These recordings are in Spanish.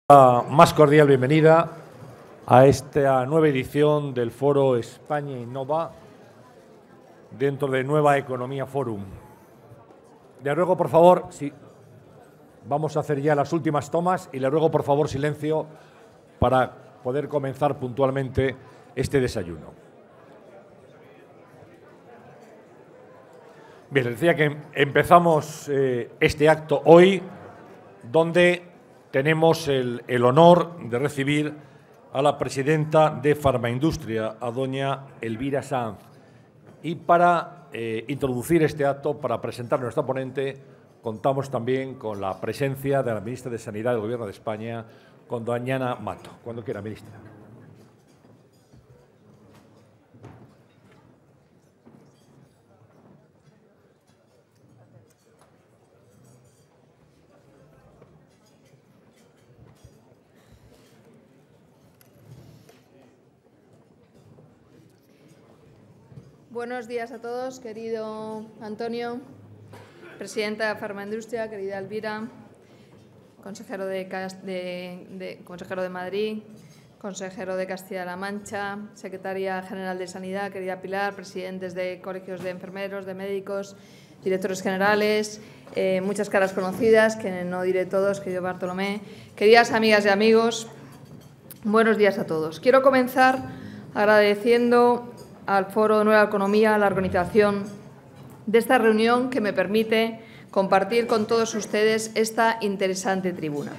Más cordial bienvenida a esta nueva edición del Foro España Innova dentro de Nueva Economía Forum. Le ruego, por favor, vamos a hacer ya las últimas tomas y le ruego, por favor, silencio para poder comenzar puntualmente este desayuno. Bien, les decía que empezamos este acto hoy, donde tenemos el honor de recibir a la presidenta de Farmaindustria, a doña Elvira Sanz. Y para introducir este acto, para presentar a nuestra ponente, contamos también con la presencia de la ministra de Sanidad del Gobierno de España, con doña Ana Mato. Cuando quiera, ministra. Buenos días a todos, querido Antonio, presidenta de Farmaindustria, querida Elvira, consejero de Madrid, consejero de Castilla-La Mancha, secretaria general de Sanidad, querida Pilar, presidentes de colegios de enfermeros, de médicos, directores generales, muchas caras conocidas, que no diré todos, querido Bartolomé, queridas amigas y amigos, buenos días a todos. Quiero comenzar agradeciendo al Foro de Nueva Economía, la organización de esta reunión que me permite compartir con todos ustedes esta interesante tribuna.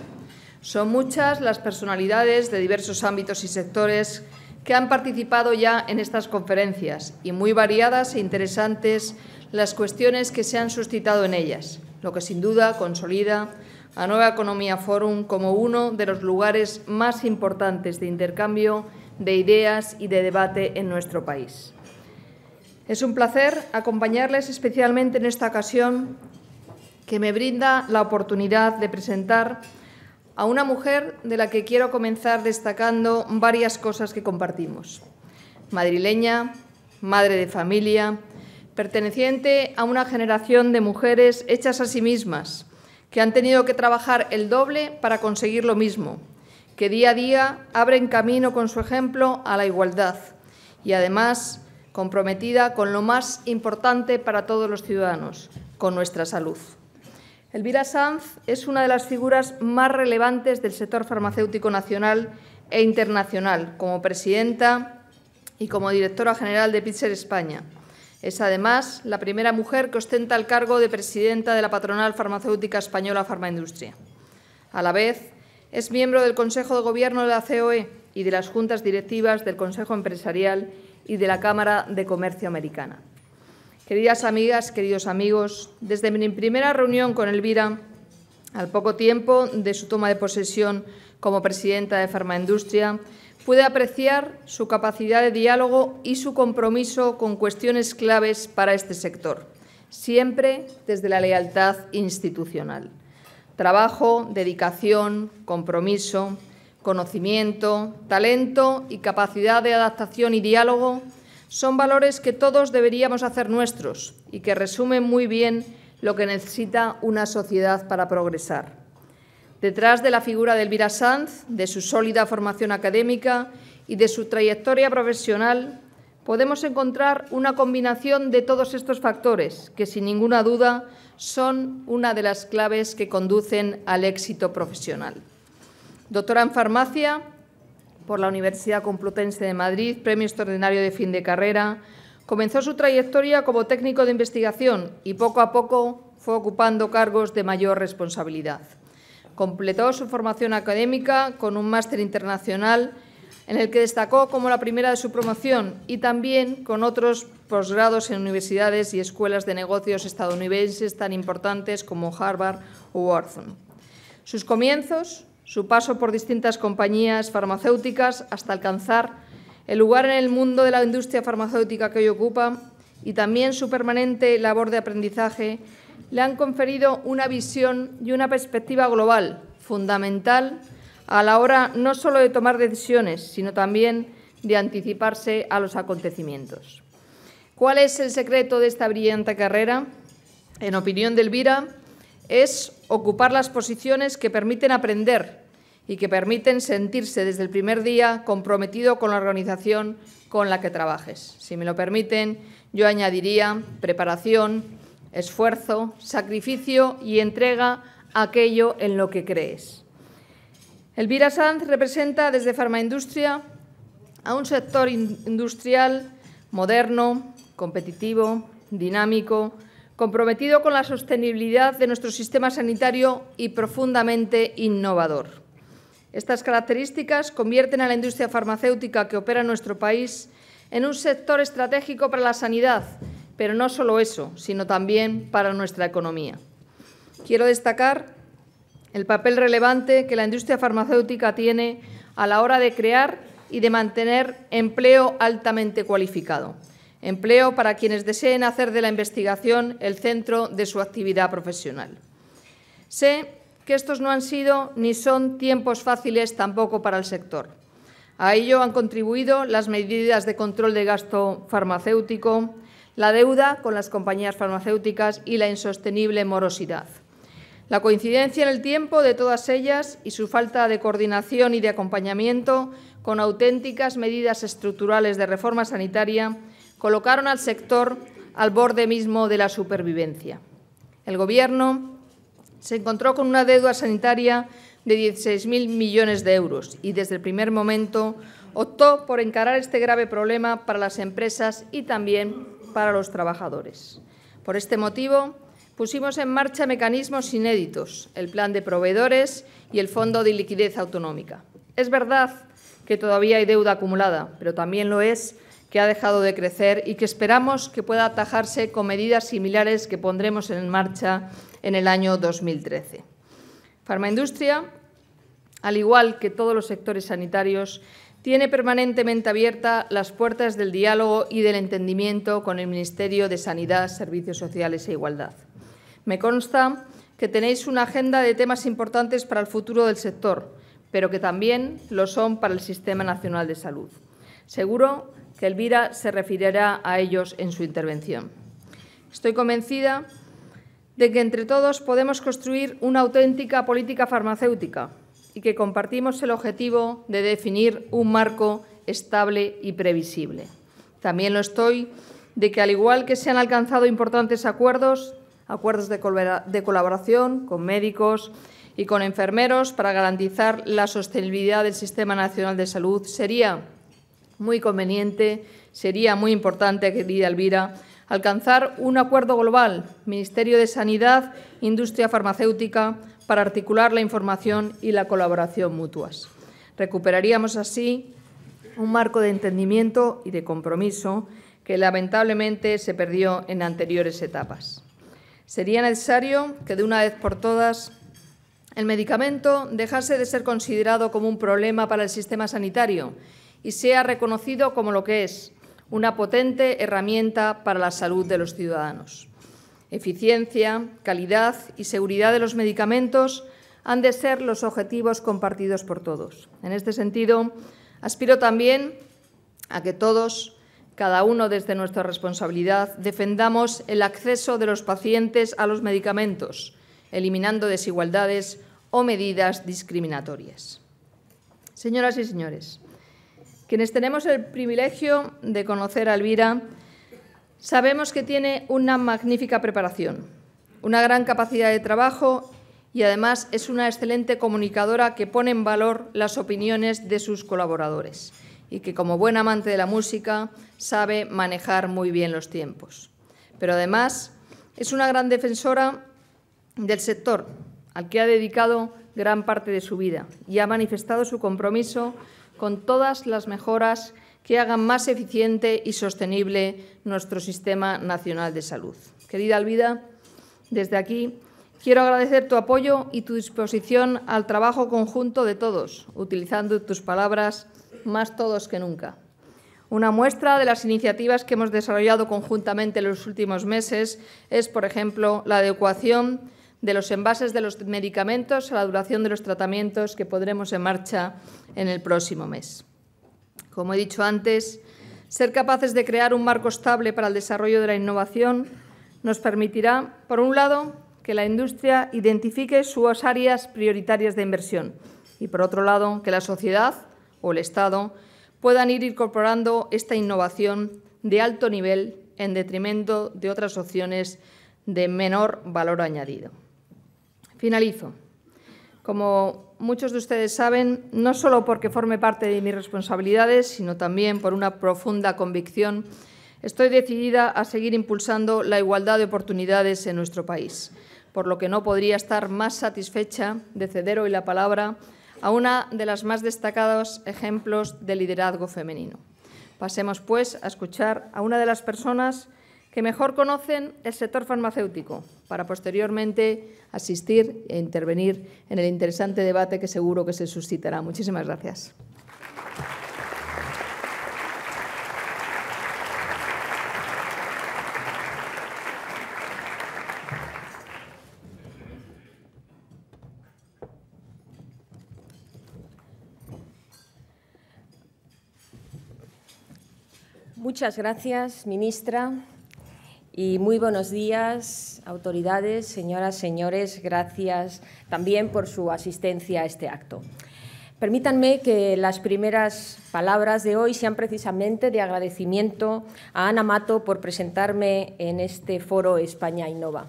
Son muchas las personalidades de diversos ámbitos y sectores que han participado ya en estas conferencias y muy variadas e interesantes las cuestiones que se han suscitado en ellas, lo que sin duda consolida a Nueva Economía Forum como uno de los lugares más importantes de intercambio de ideas y de debate en nuestro país. Es un placer acompañarles especialmente en esta ocasión que me brinda la oportunidad de presentar a una mujer de la que quiero comenzar destacando varias cosas que compartimos. Madrileña, madre de familia, perteneciente a una generación de mujeres hechas a sí mismas, que han tenido que trabajar el doble para conseguir lo mismo, que día a día abren camino con su ejemplo a la igualdad y, además, comprometida con lo más importante para todos los ciudadanos, con nuestra salud. Elvira Sanz es una de las figuras más relevantes del sector farmacéutico nacional e internacional, como presidenta y como directora general de Pfizer España. Es, además, la primera mujer que ostenta el cargo de presidenta de la patronal farmacéutica española Farmaindustria. A la vez, es miembro del Consejo de Gobierno de la COE y de las juntas directivas del Consejo Empresarial y de la Cámara de Comercio Americana. Queridas amigas, queridos amigos, desde mi primera reunión con Elvira, al poco tiempo de su toma de posesión como presidenta de Farmaindustria, pude apreciar su capacidad de diálogo y su compromiso con cuestiones claves para este sector, siempre desde la lealtad institucional. Trabajo, dedicación, compromiso, conocimiento, talento y capacidad de adaptación y diálogo son valores que todos deberíamos hacer nuestros y que resumen muy bien lo que necesita una sociedad para progresar. Detrás de la figura de Elvira Sanz, de su sólida formación académica y de su trayectoria profesional, podemos encontrar una combinación de todos estos factores que, sin ninguna duda, son una de las claves que conducen al éxito profesional. Doctora en farmacia por la Universidad Complutense de Madrid, premio extraordinario de fin de carrera, comenzó su trayectoria como técnico de investigación y poco a poco fue ocupando cargos de mayor responsabilidad. Completó su formación académica con un máster internacional en el que destacó como la primera de su promoción y también con otros posgrados en universidades y escuelas de negocios estadounidenses tan importantes como Harvard o Wharton. Sus comienzos, su paso por distintas compañías farmacéuticas hasta alcanzar el lugar en el mundo de la industria farmacéutica que hoy ocupa y también su permanente labor de aprendizaje le han conferido una visión y una perspectiva global fundamental a la hora no solo de tomar decisiones, sino también de anticiparse a los acontecimientos. ¿Cuál es el secreto de esta brillante carrera? En opinión de Elvira, es ocupar las posiciones que permiten aprender y que permiten sentirse desde el primer día comprometido con la organización con la que trabajes. Si me lo permiten, yo añadiría preparación, esfuerzo, sacrificio y entrega a aquello en lo que crees. Elvira Sanz representa desde Farmaindustria a un sector industrial moderno, competitivo, dinámico, comprometido con la sostenibilidad de nuestro sistema sanitario y profundamente innovador. Estas características convierten a la industria farmacéutica que opera en nuestro país en un sector estratégico para la sanidad, pero no solo eso, sino también para nuestra economía. Quiero destacar el papel relevante que la industria farmacéutica tiene a la hora de crear y de mantener empleo altamente cualificado, empleo para quienes deseen hacer de la investigación el centro de su actividad profesional. Sé que estos no han sido ni son tiempos fáciles tampoco para el sector. A ello han contribuido las medidas de control de gasto farmacéutico, la deuda con las compañías farmacéuticas y la insostenible morosidad. La coincidencia en el tiempo de todas ellas y su falta de coordinación y de acompañamiento con auténticas medidas estructurales de reforma sanitaria colocaron al sector al borde mismo de la supervivencia. El Gobierno se encontró con una deuda sanitaria de 16.000 millones de euros y desde el primer momento optó por encarar este grave problema para las empresas y también para los trabajadores. Por este motivo, pusimos en marcha mecanismos inéditos, el Plan de Proveedores y el Fondo de Liquidez Autonómica. Es verdad que todavía hay deuda acumulada, pero también lo es que ha dejado de crecer y que esperamos que pueda atajarse con medidas similares que pondremos en marcha en el año 2013. Farmaindustria, al igual que todos los sectores sanitarios, tiene permanentemente abiertas las puertas del diálogo y del entendimiento con el Ministerio de Sanidad, Servicios Sociales e Igualdad. Me consta que tenéis una agenda de temas importantes para el futuro del sector, pero que también lo son para el Sistema Nacional de Salud. Seguro que Elvira se referirá a ellos en su intervención. Estoy convencida de que entre todos podemos construir una auténtica política farmacéutica y que compartimos el objetivo de definir un marco estable y previsible. También lo estoy de que, al igual que se han alcanzado importantes acuerdos de colaboración con médicos y con enfermeros para garantizar la sostenibilidad del Sistema Nacional de Salud, sería muy conveniente, sería muy importante, querida Elvira, alcanzar un acuerdo global, Ministerio de Sanidad, Industria Farmacéutica, para articular la información y la colaboración mutuas. Recuperaríamos así un marco de entendimiento y de compromiso que lamentablemente se perdió en anteriores etapas. Sería necesario que de una vez por todas el medicamento dejase de ser considerado como un problema para el sistema sanitario y sea reconocido como lo que es, una potente herramienta para la salud de los ciudadanos. Eficiencia, calidad y seguridad de los medicamentos han de ser los objetivos compartidos por todos. En este sentido, aspiro también a que todos, cada uno desde nuestra responsabilidad, defendamos el acceso de los pacientes a los medicamentos, eliminando desigualdades o medidas discriminatorias. Señoras y señores, quienes tenemos el privilegio de conocer a Elvira, sabemos que tiene una magnífica preparación, una gran capacidad de trabajo y, además, es una excelente comunicadora que pone en valor las opiniones de sus colaboradores y que, como buen amante de la música, sabe manejar muy bien los tiempos. Pero, además, es una gran defensora del sector, al que ha dedicado gran parte de su vida y ha manifestado su compromiso con todas las mejoras que hagan más eficiente y sostenible nuestro Sistema Nacional de Salud. Querida Elvira, desde aquí quiero agradecer tu apoyo y tu disposición al trabajo conjunto de todos, utilizando tus palabras, más todos que nunca. Una muestra de las iniciativas que hemos desarrollado conjuntamente en los últimos meses es, por ejemplo, la adecuación de los envases de los medicamentos a la duración de los tratamientos que pondremos en marcha en el próximo mes. Como he dicho antes, ser capaces de crear un marco estable para el desarrollo de la innovación nos permitirá, por un lado, que la industria identifique sus áreas prioritarias de inversión y, por otro lado, que la sociedad o el Estado puedan ir incorporando esta innovación de alto nivel en detrimento de otras opciones de menor valor añadido. Finalizo. Como muchos de ustedes saben, no solo porque forme parte de mis responsabilidades, sino también por una profunda convicción, estoy decidida a seguir impulsando la igualdad de oportunidades en nuestro país, por lo que no podría estar más satisfecha de ceder hoy la palabra a una de las más destacados ejemplos de liderazgo femenino. Pasemos, pues, a escuchar a una de las personas que mejor conocen el sector farmacéutico, para posteriormente asistir e intervenir en el interesante debate que seguro que se suscitará. Muchísimas gracias. Muchas gracias, ministra, y muy buenos días, autoridades, señoras, señores. Gracias también por su asistencia a este acto. Permítanme que las primeras palabras de hoy sean precisamente de agradecimiento a Ana Mato por presentarme en este foro España Innova.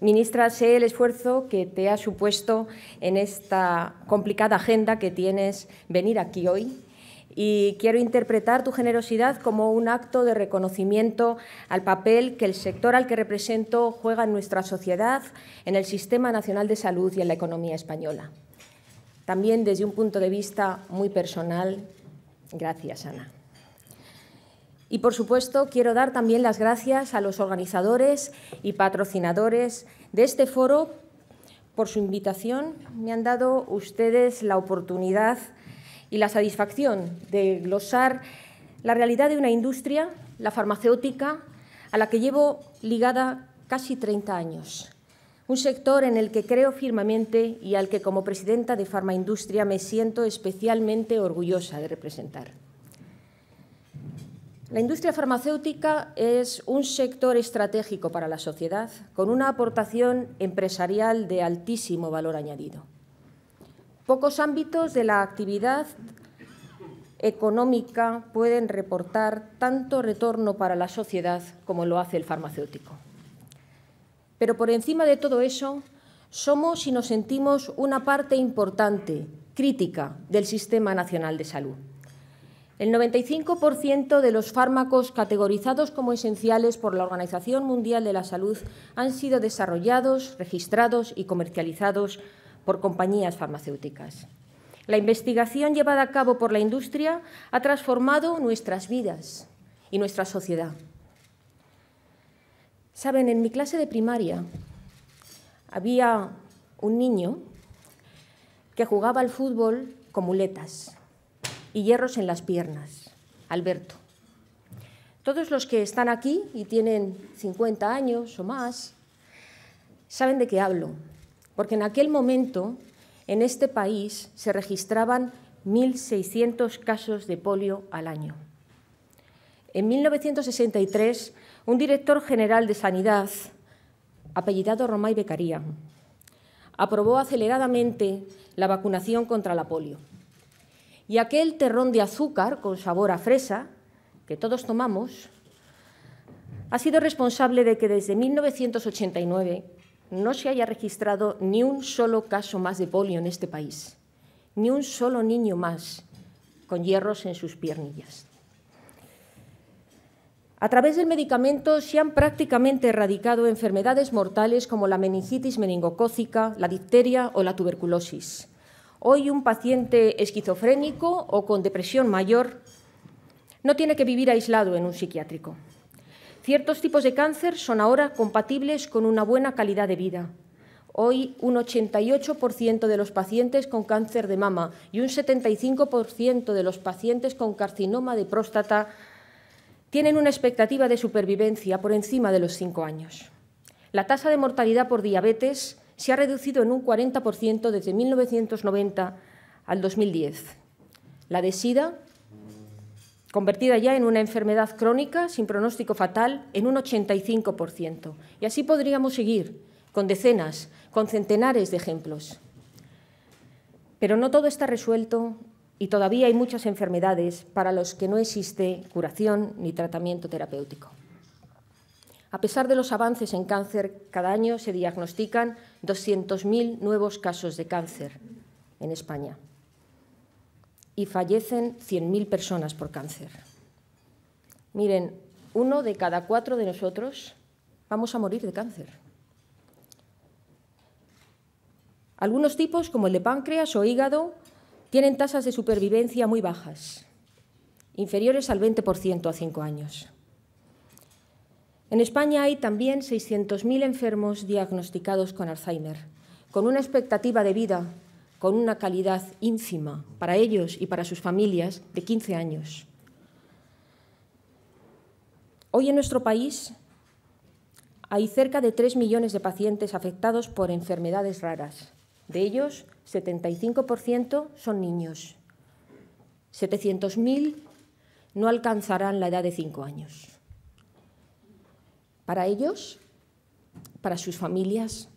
Ministra, sé el esfuerzo que te ha supuesto en esta complicada agenda que tienes venir aquí hoy, y quiero interpretar tu generosidad como un acto de reconocimiento al papel que el sector al que represento juega en nuestra sociedad, en el Sistema Nacional de Salud y en la economía española. También desde un punto de vista muy personal, gracias, Ana. Y, por supuesto, quiero dar también las gracias a los organizadores y patrocinadores de este foro por su invitación. Me han dado ustedes la oportunidad y la satisfacción de glosar la realidad de una industria, la farmacéutica, a la que llevo ligada casi 30 años. Un sector en el que creo firmemente y al que, como presidenta de Farmaindustria, me siento especialmente orgullosa de representar. La industria farmacéutica es un sector estratégico para la sociedad, con una aportación empresarial de altísimo valor añadido. Pocos ámbitos de la actividad económica pueden reportar tanto retorno para la sociedad como lo hace el farmacéutico. Pero por encima de todo eso, somos y nos sentimos una parte importante, crítica, del Sistema Nacional de Salud. El 95% de los fármacos categorizados como esenciales por la Organización Mundial de la Salud han sido desarrollados, registrados y comercializados por compañías farmacéuticas. La investigación llevada a cabo por la industria ha transformado nuestras vidas y nuestra sociedad. Saben, en mi clase de primaria había un niño que jugaba al fútbol con muletas y hierros en las piernas, Alberto. Todos los que están aquí y tienen 50 años o más saben de qué hablo, porque en aquel momento en este país se registraban 1.600 casos de polio al año. En 1963, un director general de Sanidad, apellidado Romay Beccaria, aprobó aceleradamente la vacunación contra la polio. Y aquel terrón de azúcar con sabor a fresa, que todos tomamos, ha sido responsable de que desde 1989 no se haya registrado ni un solo caso más de polio en este país, ni un solo niño más con hierros en sus piernillas. A través del medicamento se han prácticamente erradicado enfermedades mortales como la meningitis meningocócica, la difteria o la tuberculosis. Hoy un paciente esquizofrénico o con depresión mayor no tiene que vivir aislado en un psiquiátrico. Ciertos tipos de cáncer son ahora compatibles con una buena calidad de vida. Hoy un 88% de los pacientes con cáncer de mama y un 75% de los pacientes con carcinoma de próstata tienen una expectativa de supervivencia por encima de los 5 años. La tasa de mortalidad por diabetes se ha reducido en un 40% desde 1990 al 2010. La de SIDA, convertida ya en una enfermedad crónica sin pronóstico fatal, en un 85%. Y así podríamos seguir con decenas, con centenares de ejemplos. Pero no todo está resuelto y todavía hay muchas enfermedades para las que no existe curación ni tratamiento terapéutico. A pesar de los avances en cáncer, cada año se diagnostican 200.000 nuevos casos de cáncer en España y fallecen 100.000 personas por cáncer. Miren, 1 de cada 4 de nosotros vamos a morir de cáncer. Algunos tipos, como el de páncreas o hígado, tienen tasas de supervivencia muy bajas, inferiores al 20% a 5 años. En España hay también 600.000 enfermos diagnosticados con Alzheimer, con una expectativa de vida, con una calidad ínfima para ellos y para sus familias de 15 años. Hoy en nuestro país hay cerca de 3 millones de pacientes afectados por enfermedades raras. De ellos, 75% son niños. 700.000 no alcanzarán la edad de 5 años. Para ellos, para sus familias,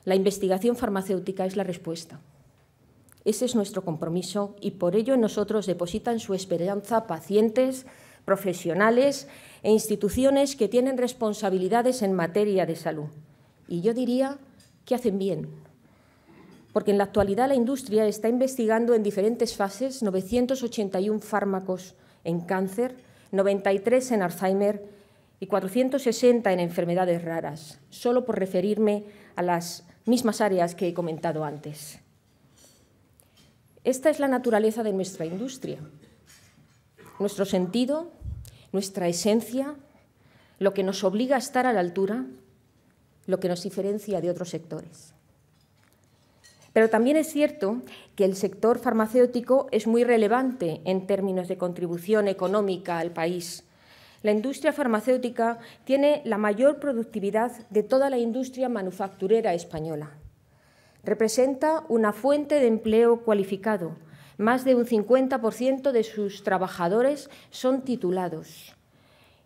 la investigación farmacéutica es la respuesta. Ese es nuestro compromiso y por ello en nosotros depositan su esperanza pacientes, profesionales e instituciones que tienen responsabilidades en materia de salud. Y yo diría que hacen bien, porque en la actualidad la industria está investigando en diferentes fases 981 fármacos en cáncer, 93 en Alzheimer y 460 en enfermedades raras, solo por referirme a las mismas áreas que he comentado antes. Esta es la naturaleza de nuestra industria, nuestro sentido, nuestra esencia, lo que nos obliga a estar a la altura, lo que nos diferencia de otros sectores. Pero también es cierto que el sector farmacéutico es muy relevante en términos de contribución económica al país. La industria farmacéutica tiene la mayor productividad de toda la industria manufacturera española. Representa una fuente de empleo cualificado. Más de un 50% de sus trabajadores son titulados.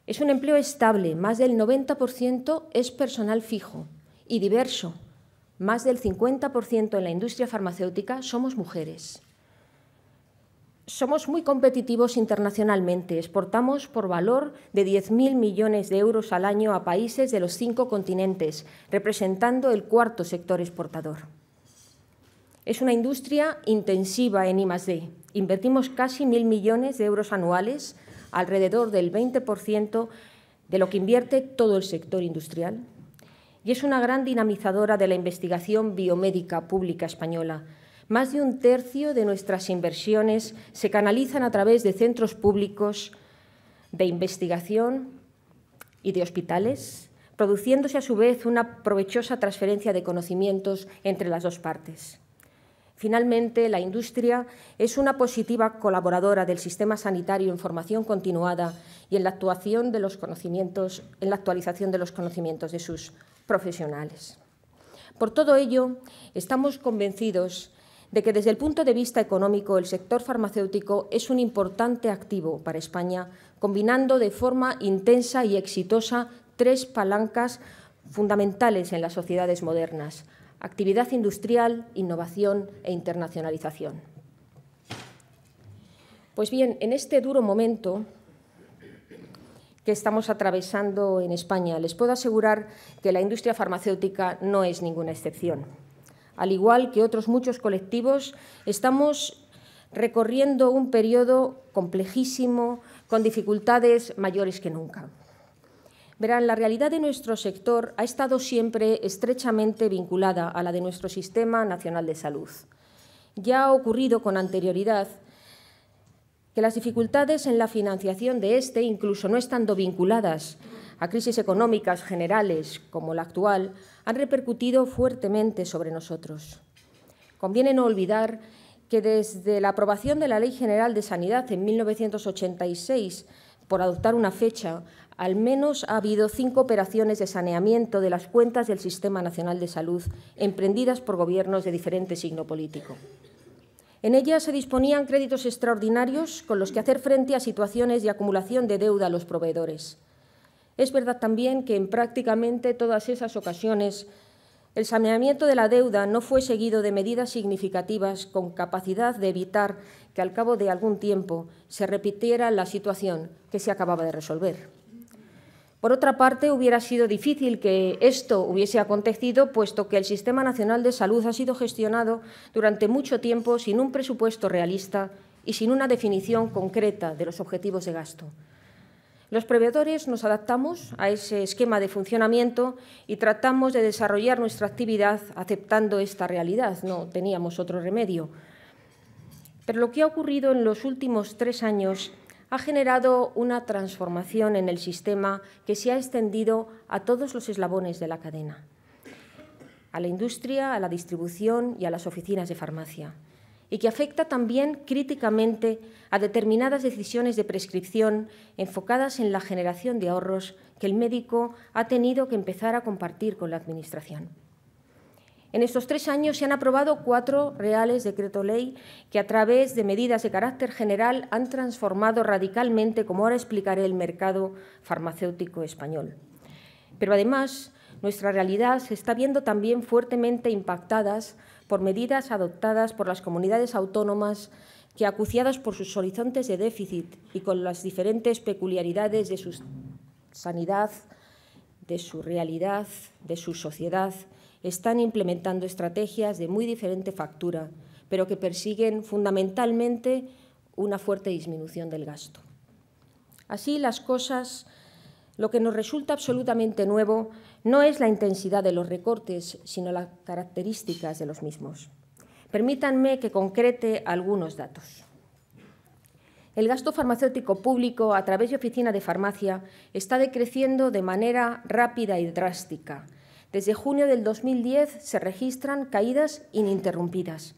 Es un empleo estable, más del 90% es personal fijo y diverso. Más del 50% en la industria farmacéutica somos mujeres. Somos muy competitivos internacionalmente. Exportamos por valor de 10.000 millones de euros al año a países de los 5 continentes, representando el 4º sector exportador. Es una industria intensiva en I+D. Invertimos casi 1.000 millones de euros anuales, alrededor del 20% de lo que invierte todo el sector industrial. Y es una gran dinamizadora de la investigación biomédica pública española. Más de un tercio de nuestras inversiones se canalizan a través de centros públicos de investigación y de hospitales, produciéndose a su vez una provechosa transferencia de conocimientos entre las dos partes. Finalmente, la industria es una positiva colaboradora del sistema sanitario en formación continuada y en la actualización de los conocimientos de sus profesionales. Por todo ello, estamos convencidos de que desde el punto de vista económico el sector farmacéutico es un importante activo para España, combinando de forma intensa y exitosa 3 palancas fundamentales en las sociedades modernas: actividad industrial, innovación e internacionalización. Pues bien, en este duro momento que estamos atravesando en España, les puedo asegurar que la industria farmacéutica no es ninguna excepción. Al igual que otros muchos colectivos, estamos recorriendo un periodo complejísimo, con dificultades mayores que nunca. Verán, la realidad de nuestro sector ha estado siempre estrechamente vinculada a la de nuestro Sistema Nacional de Salud. Ya ha ocurrido con anterioridad que las dificultades en la financiación de este, incluso no estando vinculadas a crisis económicas generales como la actual, han repercutido fuertemente sobre nosotros. Conviene no olvidar que desde la aprobación de la Ley General de Sanidad en 1986, por adoptar una fecha, al menos ha habido 5 operaciones de saneamiento de las cuentas del Sistema Nacional de Salud emprendidas por gobiernos de diferente signo político. En ellas se disponían créditos extraordinarios con los que hacer frente a situaciones de acumulación de deuda a los proveedores. Es verdad también que en prácticamente todas esas ocasiones el saneamiento de la deuda no fue seguido de medidas significativas con capacidad de evitar que al cabo de algún tiempo se repitiera la situación que se acababa de resolver. Por otra parte, hubiera sido difícil que esto hubiese acontecido, puesto que el Sistema Nacional de Salud ha sido gestionado durante mucho tiempo sin un presupuesto realista y sin una definición concreta de los objetivos de gasto. Los proveedores nos adaptamos a ese esquema de funcionamiento y tratamos de desarrollar nuestra actividad aceptando esta realidad. No teníamos otro remedio. Pero lo que ha ocurrido en los últimos 3 años ha generado una transformación en el sistema que se ha extendido a todos los eslabones de la cadena, a la industria, a la distribución y a las oficinas de farmacia, y que afecta también críticamente a determinadas decisiones de prescripción enfocadas en la generación de ahorros que el médico ha tenido que empezar a compartir con la Administración. En estos 3 años se han aprobado 4 reales decreto ley que, a través de medidas de carácter general, han transformado radicalmente, como ahora explicaré, el mercado farmacéutico español. Pero, además, nuestra realidad se está viendo también fuertemente impactadas por medidas adoptadas por las comunidades autónomas que, acuciadas por sus horizontes de déficit y con las diferentes peculiaridades de su sanidad, de su realidad, de su sociedad, están implementando estrategias de muy diferente factura, pero que persiguen fundamentalmente una fuerte disminución del gasto. Así las cosas, lo que nos resulta absolutamente nuevo no es la intensidad de los recortes, sino las características de los mismos. Permítanme que concrete algunos datos. El gasto farmacéutico público a través de oficina de farmacia está decreciendo de manera rápida y drástica. Desde junio del 2010 se registran caídas ininterrumpidas.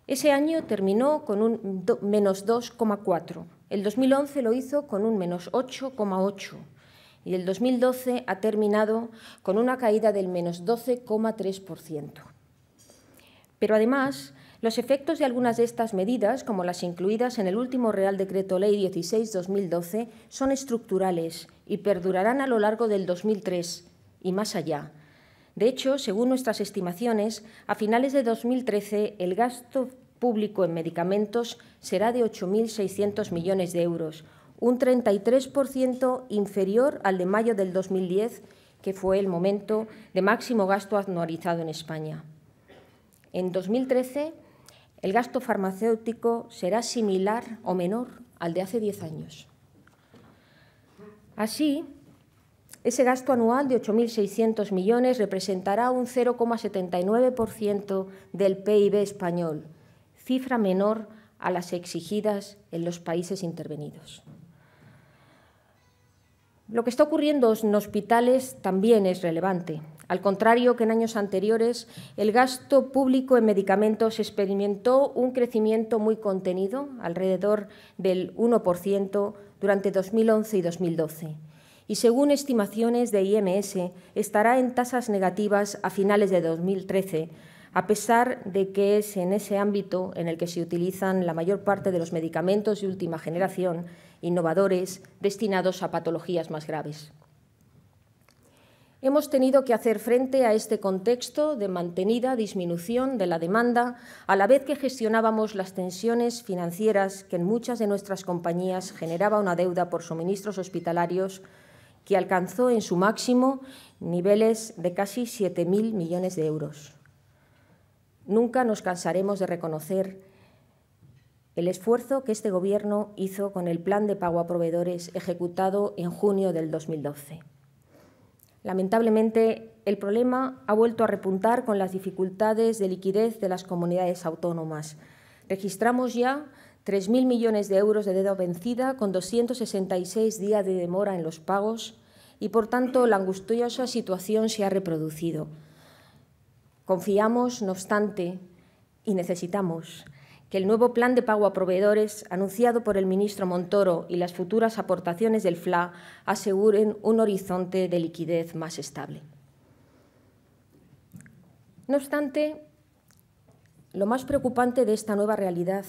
Ese año terminó con un menos 2,4. El 2011 lo hizo con un menos 8,8. Y el 2012 ha terminado con una caída del menos 12,3%. Pero además, los efectos de algunas de estas medidas, como las incluidas en el último Real Decreto Ley 16/2012, son estructurales y perdurarán a lo largo del 2003 y más allá. De hecho, según nuestras estimaciones, a finales de 2013 el gasto público en medicamentos será de 8.600 millones de euros, un 33% inferior al de mayo del 2010, que fue el momento de máximo gasto anualizado en España. En 2013, el gasto farmacéutico será similar o menor al de hace 10 años. Así, ese gasto anual de 8.600 millones representará un 0,79% del PIB español, cifra menor a las exigidas en los países intervenidos. Lo que está ocurriendo en hospitales también es relevante. Al contrario que en años anteriores, el gasto público en medicamentos experimentó un crecimiento muy contenido, alrededor del 1%, durante 2011 y 2012. Y según estimaciones de IMS, estará en tasas negativas a finales de 2013, a pesar de que es en ese ámbito en el que se utilizan la mayor parte de los medicamentos de última generación, innovadores, destinados a patologías más graves. Hemos tenido que hacer frente a este contexto de mantenida disminución de la demanda, a la vez que gestionábamos las tensiones financieras que en muchas de nuestras compañías generaba una deuda por suministros hospitalarios que alcanzó en su máximo niveles de casi 7.000 millones de euros. Nunca nos cansaremos de reconocer el esfuerzo que este Gobierno hizo con el plan de pago a proveedores ejecutado en junio del 2012. Lamentablemente, el problema ha vuelto a repuntar con las dificultades de liquidez de las comunidades autónomas. Registramos ya 3.000 millones de euros de deuda vencida, con 266 días de demora en los pagos y, por tanto, la angustiosa situación se ha reproducido. Confiamos, no obstante, y necesitamos que el nuevo plan de pago a proveedores anunciado por el ministro Montoro y las futuras aportaciones del FLA aseguren un horizonte de liquidez más estable. No obstante, lo más preocupante de esta nueva realidad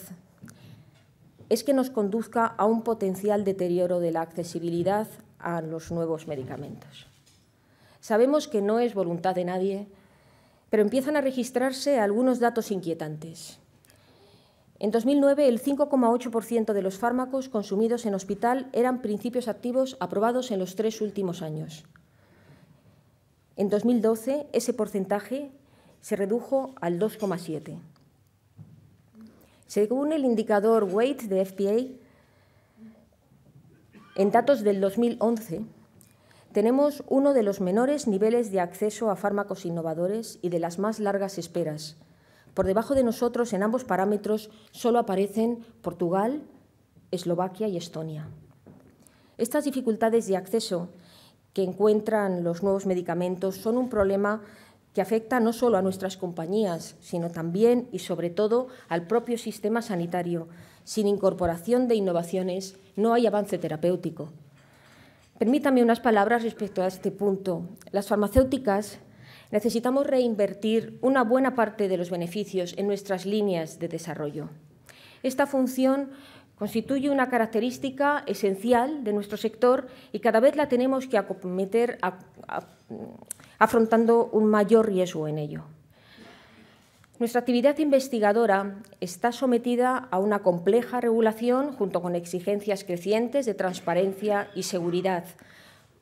es que nos conduzca a un potencial deterioro de la accesibilidad a los nuevos medicamentos. Sabemos que no es voluntad de nadie pero empiezan a registrarse algunos datos inquietantes. En 2009, el 5,8% de los fármacos consumidos en hospital eran principios activos aprobados en los 3 últimos años. En 2012, ese porcentaje se redujo al 2,7%. Según el indicador WAIT de FDA, en datos del 2011, tenemos uno de los menores niveles de acceso a fármacos innovadores y de las más largas esperas. Por debajo de nosotros, en ambos parámetros, solo aparecen Portugal, Eslovaquia y Estonia. Estas dificultades de acceso que encuentran los nuevos medicamentos son un problema que afecta no solo a nuestras compañías, sino también y sobre todo al propio sistema sanitario. Sin incorporación de innovaciones no hay avance terapéutico. Permítame unas palabras respecto a este punto. Las farmacéuticas necesitamos reinvertir una buena parte de los beneficios en nuestras líneas de desarrollo. Esta función constituye una característica esencial de nuestro sector y cada vez la tenemos que acometer afrontando un mayor riesgo en ello. Nuestra actividad investigadora está sometida a una compleja regulación junto con exigencias crecientes de transparencia y seguridad.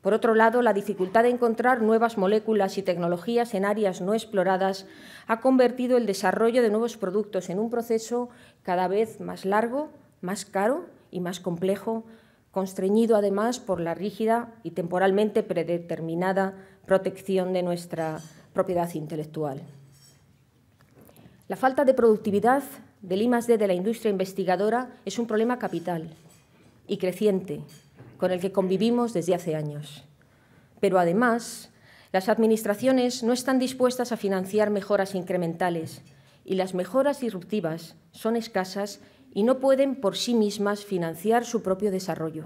Por otro lado, la dificultad de encontrar nuevas moléculas y tecnologías en áreas no exploradas ha convertido el desarrollo de nuevos productos en un proceso cada vez más largo, más caro y más complejo, constreñido además por la rígida y temporalmente predeterminada protección de nuestra propiedad intelectual. La falta de productividad del I+D de la industria investigadora es un problema capital y creciente, con el que convivimos desde hace años. Pero además, las administraciones no están dispuestas a financiar mejoras incrementales y las mejoras disruptivas son escasas y no pueden por sí mismas financiar su propio desarrollo.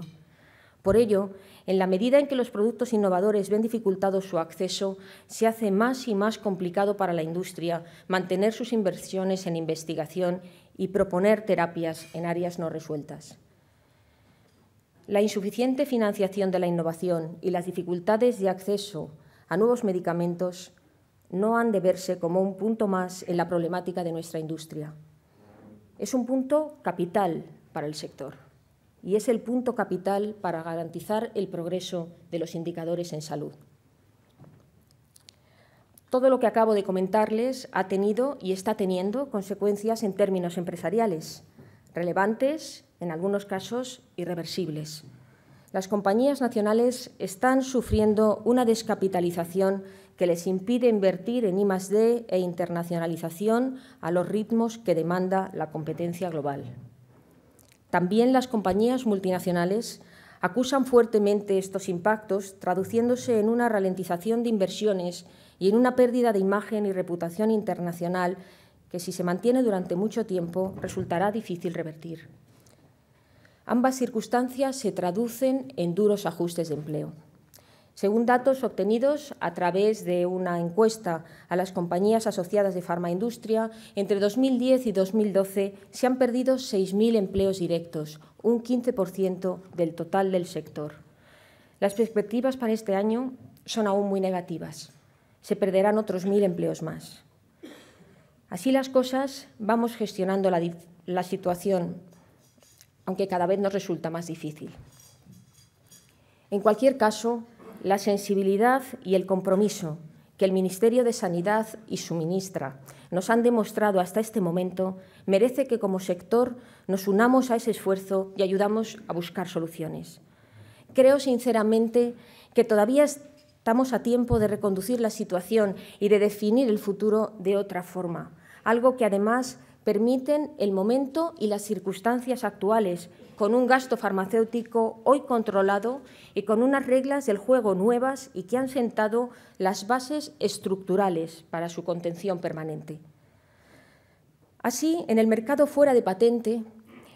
Por ello, en la medida en que los productos innovadores ven dificultado su acceso, se hace más y más complicado para la industria mantener sus inversiones en investigación y proponer terapias en áreas no resueltas. La insuficiente financiación de la innovación y las dificultades de acceso a nuevos medicamentos no han de verse como un punto más en la problemática de nuestra industria. Es un punto capital para el sector y es el punto capital para garantizar el progreso de los indicadores en salud. Todo lo que acabo de comentarles ha tenido y está teniendo consecuencias en términos empresariales, relevantes, en algunos casos irreversibles. Las compañías nacionales están sufriendo una descapitalización que les impide invertir en I+D e internacionalización a los ritmos que demanda la competencia global. También las compañías multinacionales acusan fuertemente estos impactos, traduciéndose en una ralentización de inversiones y en una pérdida de imagen y reputación internacional que, si se mantiene durante mucho tiempo, resultará difícil revertir. Ambas circunstancias se traducen en duros ajustes de empleo. Según datos obtenidos a través de una encuesta a las compañías asociadas de farmaindustria, entre 2010 y 2012 se han perdido 6.000 empleos directos, un 15% del total del sector. Las perspectivas para este año son aún muy negativas. Se perderán otros 1.000 empleos más. Así las cosas, vamos gestionando la situación, aunque cada vez nos resulta más difícil. En cualquier caso, la sensibilidad y el compromiso que el Ministerio de Sanidad y su ministra nos han demostrado hasta este momento merece que como sector nos unamos a ese esfuerzo y ayudamos a buscar soluciones. Creo sinceramente que todavía estamos a tiempo de reconducir la situación y de definir el futuro de otra forma, algo que además permiten el momento y las circunstancias actuales, con un gasto farmacéutico hoy controlado y con unas reglas del juego nuevas y que han sentado las bases estructurales para su contención permanente. Así, en el mercado fuera de patente,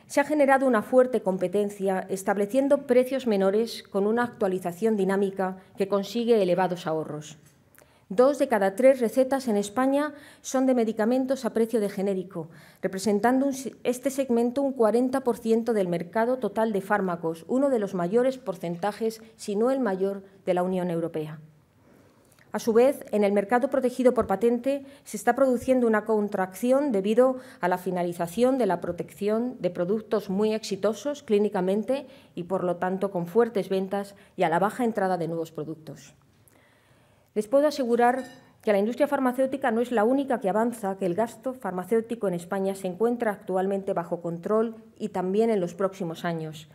se ha generado una fuerte competencia, estableciendo precios menores con una actualización dinámica que consigue elevados ahorros. 2 de cada 3 recetas en España son de medicamentos a precio de genérico, representando este segmento un 40% del mercado total de fármacos, uno de los mayores porcentajes, si no el mayor, de la Unión Europea. A su vez, en el mercado protegido por patente se está produciendo una contracción debido a la finalización de la protección de productos muy exitosos clínicamente y, por lo tanto, con fuertes ventas y a la baja entrada de nuevos productos. Les puedo asegurar que la industria farmacéutica no es la única que avanza, que el gasto farmacéutico en España se encuentra actualmente bajo control y también en los próximos años.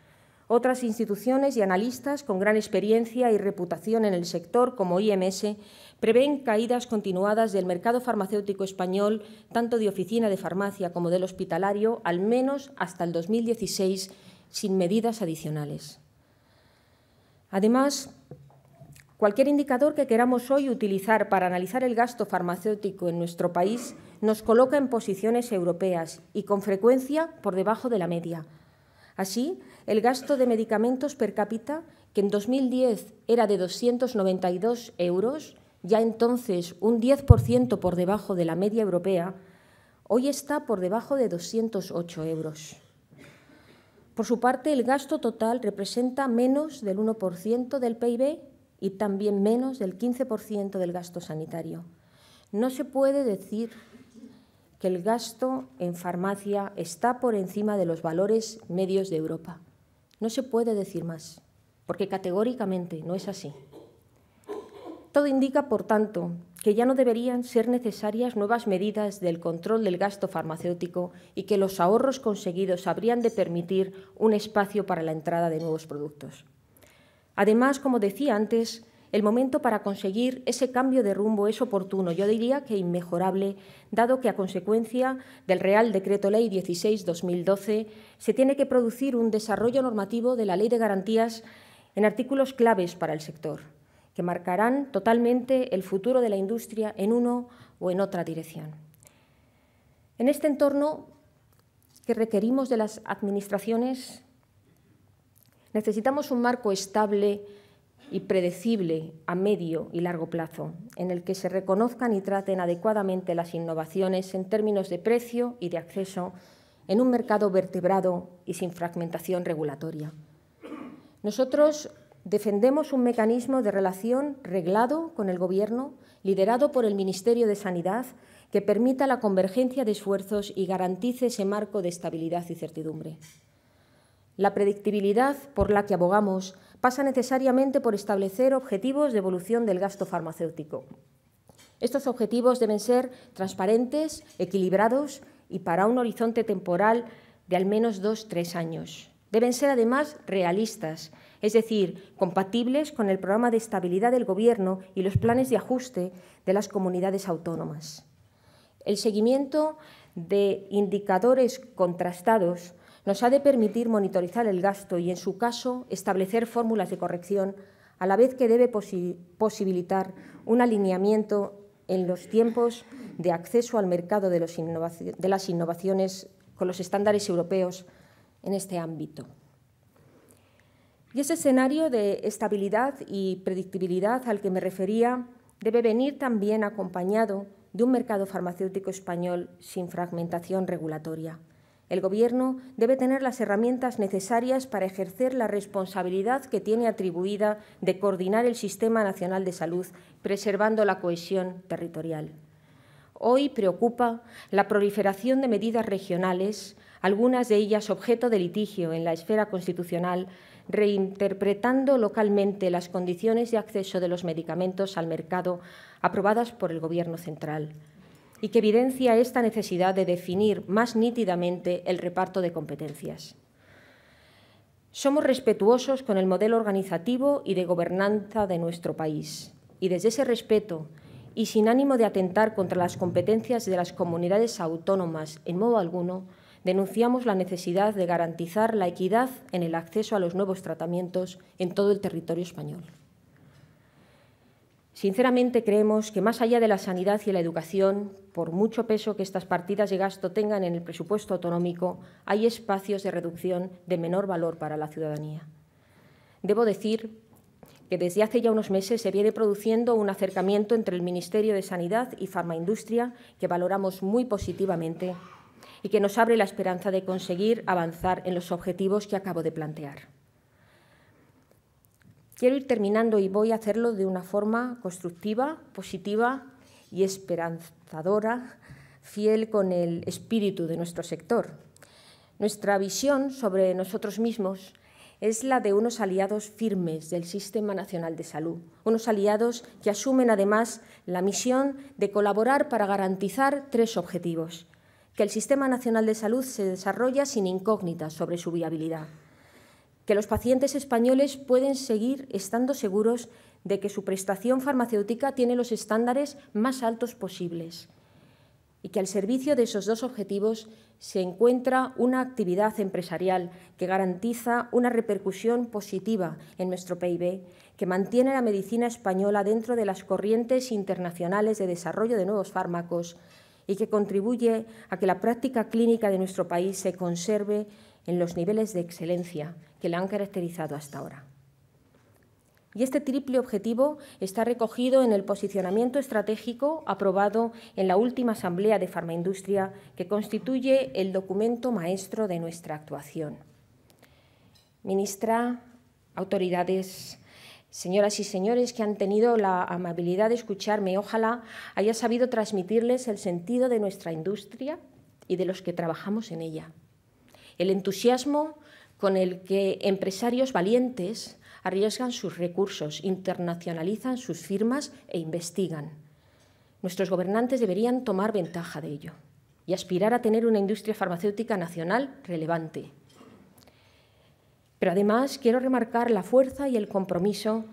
Otras instituciones y analistas con gran experiencia y reputación en el sector, como IMS, prevén caídas continuadas del mercado farmacéutico español, tanto de oficina de farmacia como del hospitalario, al menos hasta el 2016, sin medidas adicionales. Además, cualquier indicador que queramos hoy utilizar para analizar el gasto farmacéutico en nuestro país nos coloca en posiciones europeas y, con frecuencia, por debajo de la media. Así, el gasto de medicamentos per cápita, que en 2010 era de 292 euros, ya entonces un 10% por debajo de la media europea, hoy está por debajo de 208 euros. Por su parte, el gasto total representa menos del 1% del PIB y también menos del 15% del gasto sanitario. No se puede decir que el gasto en farmacia está por encima de los valores medios de Europa. No se puede decir más, porque categóricamente no es así. Todo indica, por tanto, que ya no deberían ser necesarias nuevas medidas del control del gasto farmacéutico y que los ahorros conseguidos habrían de permitir un espacio para la entrada de nuevos productos. Además, como decía antes, el momento para conseguir ese cambio de rumbo es oportuno, yo diría que inmejorable, dado que a consecuencia del Real Decreto Ley 16/2012 se tiene que producir un desarrollo normativo de la Ley de Garantías en artículos claves para el sector, que marcarán totalmente el futuro de la industria en una o en otra dirección. En este entorno que requerimos de las administraciones, necesitamos un marco estable y predecible a medio y largo plazo, en el que se reconozcan y traten adecuadamente las innovaciones en términos de precio y de acceso en un mercado vertebrado y sin fragmentación regulatoria. Nosotros defendemos un mecanismo de relación reglado con el Gobierno, liderado por el Ministerio de Sanidad, que permita la convergencia de esfuerzos y garantice ese marco de estabilidad y certidumbre. La predictibilidad por la que abogamos pasa necesariamente por establecer objetivos de evolución del gasto farmacéutico. Estos objetivos deben ser transparentes, equilibrados y para un horizonte temporal de al menos 2-3 años. Deben ser, además, realistas, es decir, compatibles con el programa de estabilidad del Gobierno y los planes de ajuste de las comunidades autónomas. El seguimiento de indicadores contrastados nos ha de permitir monitorizar el gasto y, en su caso, establecer fórmulas de corrección, a la vez que debe posibilitar un alineamiento en los tiempos de acceso al mercado de las innovaciones con los estándares europeos en este ámbito. Y ese escenario de estabilidad y predictibilidad al que me refería debe venir también acompañado de un mercado farmacéutico español sin fragmentación regulatoria. El Gobierno debe tener las herramientas necesarias para ejercer la responsabilidad que tiene atribuida de coordinar el Sistema Nacional de Salud, preservando la cohesión territorial. Hoy preocupa la proliferación de medidas regionales, algunas de ellas objeto de litigio en la esfera constitucional, reinterpretando localmente las condiciones de acceso de los medicamentos al mercado aprobadas por el Gobierno central, y que evidencia esta necesidad de definir más nítidamente el reparto de competencias. Somos respetuosos con el modelo organizativo y de gobernanza de nuestro país, y desde ese respeto, y sin ánimo de atentar contra las competencias de las comunidades autónomas en modo alguno, denunciamos la necesidad de garantizar la equidad en el acceso a los nuevos tratamientos en todo el territorio español. Sinceramente, creemos que, más allá de la sanidad y la educación, por mucho peso que estas partidas de gasto tengan en el presupuesto autonómico, hay espacios de reducción de menor valor para la ciudadanía. Debo decir que desde hace ya unos meses se viene produciendo un acercamiento entre el Ministerio de Sanidad y Farmaindustria que valoramos muy positivamente y que nos abre la esperanza de conseguir avanzar en los objetivos que acabo de plantear. Quiero ir terminando y voy a hacerlo de una forma constructiva, positiva y esperanzadora, fiel con el espíritu de nuestro sector. Nuestra visión sobre nosotros mismos es la de unos aliados firmes del Sistema Nacional de Salud, unos aliados que asumen además la misión de colaborar para garantizar 3 objetivos: que el Sistema Nacional de Salud se desarrolla sin incógnitas sobre su viabilidad, que los pacientes españoles pueden seguir estando seguros de que su prestación farmacéutica tiene los estándares más altos posibles y que al servicio de esos 2 objetivos se encuentra una actividad empresarial que garantiza una repercusión positiva en nuestro PIB, que mantiene la medicina española dentro de las corrientes internacionales de desarrollo de nuevos fármacos y que contribuye a que la práctica clínica de nuestro país se conserve en los niveles de excelencia que la han caracterizado hasta ahora. Y este triple objetivo está recogido en el posicionamiento estratégico aprobado en la última Asamblea de Farmaindustria, que constituye el documento maestro de nuestra actuación. Ministra, autoridades, señoras y señores que han tenido la amabilidad de escucharme, ojalá haya sabido transmitirles el sentido de nuestra industria y de los que trabajamos en ella. El entusiasmo con el que empresarios valientes arriesgan sus recursos, internacionalizan sus firmas e investigan. Nuestros gobernantes deberían tomar ventaja de ello y aspirar a tener una industria farmacéutica nacional relevante. Pero además quiero remarcar la fuerza y el compromiso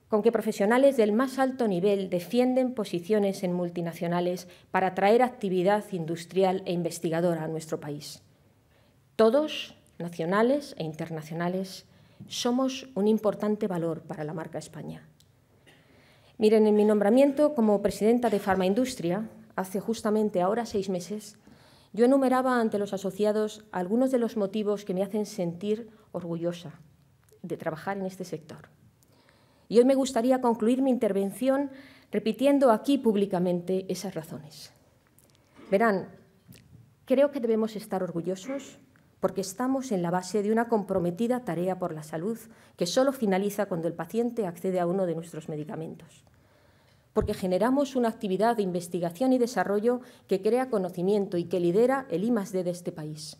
con que profesionales del más alto nivel defienden posiciones en multinacionales para atraer actividad industrial e investigadora a nuestro país. Todos, nacionales e internacionales, somos un importante valor para la marca España. Miren, en mi nombramiento como presidenta de Farmaindustria, hace justamente ahora 6 meses, yo enumeraba ante los asociados algunos de los motivos que me hacen sentir orgullosa de trabajar en este sector. Y hoy me gustaría concluir mi intervención repitiendo aquí públicamente esas razones. Verán, creo que debemos estar orgullosos porque estamos en la base de una comprometida tarea por la salud que solo finaliza cuando el paciente accede a uno de nuestros medicamentos. Porque generamos una actividad de investigación y desarrollo que crea conocimiento y que lidera el I+D de este país.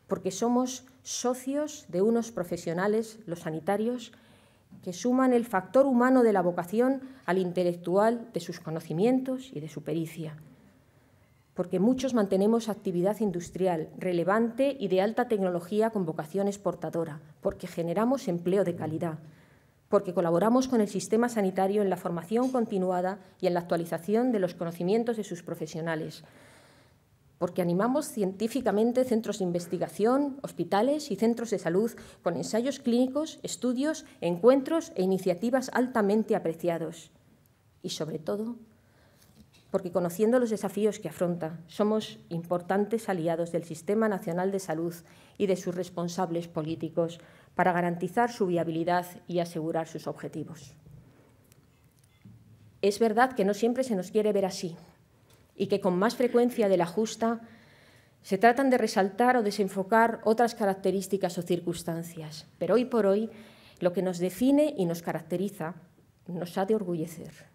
Porque somos socios de unos profesionales, los sanitarios, que suman el factor humano de la vocación al intelectual de sus conocimientos y de su pericia. Porque muchos mantenemos actividad industrial relevante y de alta tecnología con vocación exportadora, porque generamos empleo de calidad, porque colaboramos con el sistema sanitario en la formación continuada y en la actualización de los conocimientos de sus profesionales, porque animamos científicamente centros de investigación, hospitales y centros de salud con ensayos clínicos, estudios, encuentros e iniciativas altamente apreciados. Y, sobre todo, porque conociendo los desafíos que afronta, somos importantes aliados del Sistema Nacional de Salud y de sus responsables políticos para garantizar su viabilidad y asegurar sus objetivos. Es verdad que no siempre se nos quiere ver así y que con más frecuencia de la justa se tratan de resaltar o desenfocar otras características o circunstancias, pero hoy por hoy lo que nos define y nos caracteriza nos ha de orgullecer.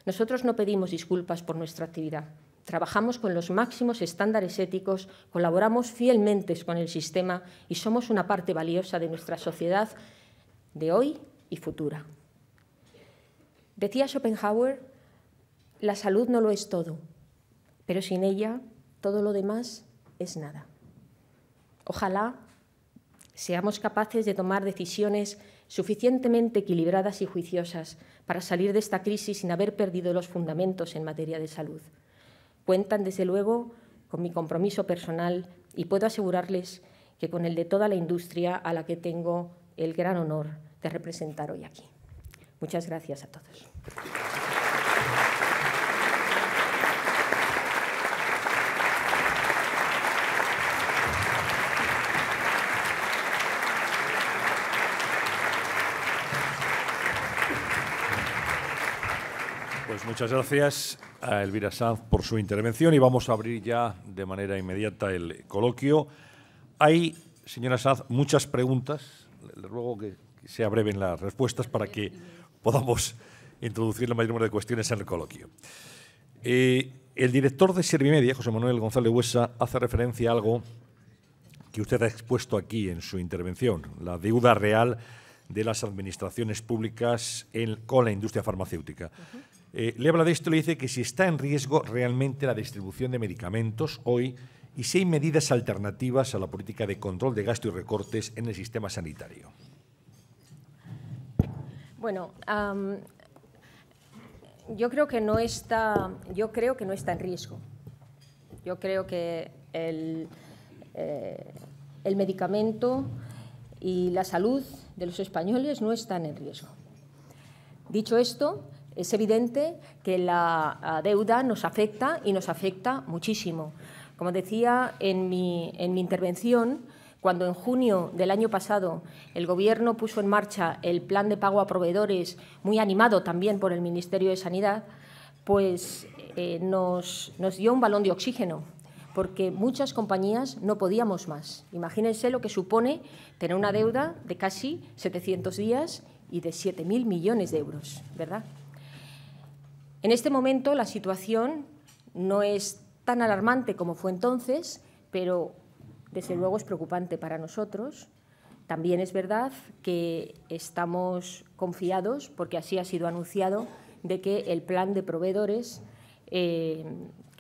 Nosotros no pedimos disculpas por nuestra actividad. Trabajamos con los máximos estándares éticos, colaboramos fielmente con el sistema y somos una parte valiosa de nuestra sociedad de hoy y futura. Decía Schopenhauer, la salud no lo es todo, pero sin ella todo lo demás es nada. Ojalá seamos capaces de tomar decisiones suficientemente equilibradas y juiciosas para salir de esta crisis sin haber perdido los fundamentos en materia de salud. Cuentan, desde luego, con mi compromiso personal y puedo asegurarles que con el de toda la industria a la que tengo el gran honor de representar hoy aquí. Muchas gracias a todos. Pues muchas gracias a Elvira Sanz por su intervención y vamos a abrir ya de manera inmediata el coloquio. Hay, señora Sanz, muchas preguntas. Le ruego que sea breve en las respuestas para que podamos introducir la mayor número de cuestiones en el coloquio. El director de Servimedia, José Manuel González Huesa, hace referencia a algo que usted ha expuesto aquí en su intervención, la deuda real de las administraciones públicas con la industria farmacéutica. Le habla de esto y le dice que si está en riesgo realmente la distribución de medicamentos hoy y si hay medidas alternativas a la política de control de gasto y recortes en el sistema sanitario. Bueno, yo creo que no está en riesgo. Yo creo que el medicamento y la salud de los españoles no están en riesgo. Dicho esto, es evidente que la deuda nos afecta y nos afecta muchísimo. Como decía en mi intervención, cuando en junio del año pasado el Gobierno puso en marcha el plan de pago a proveedores, muy animado también por el Ministerio de Sanidad, pues nos dio un balón de oxígeno, porque muchas compañías no podíamos más. Imagínense lo que supone tener una deuda de casi 700 días y de 7.000 millones de euros, ¿verdad? En este momento la situación no es tan alarmante como fue entonces, pero desde luego es preocupante para nosotros. También es verdad que estamos confiados, porque así ha sido anunciado, de que el plan de proveedores que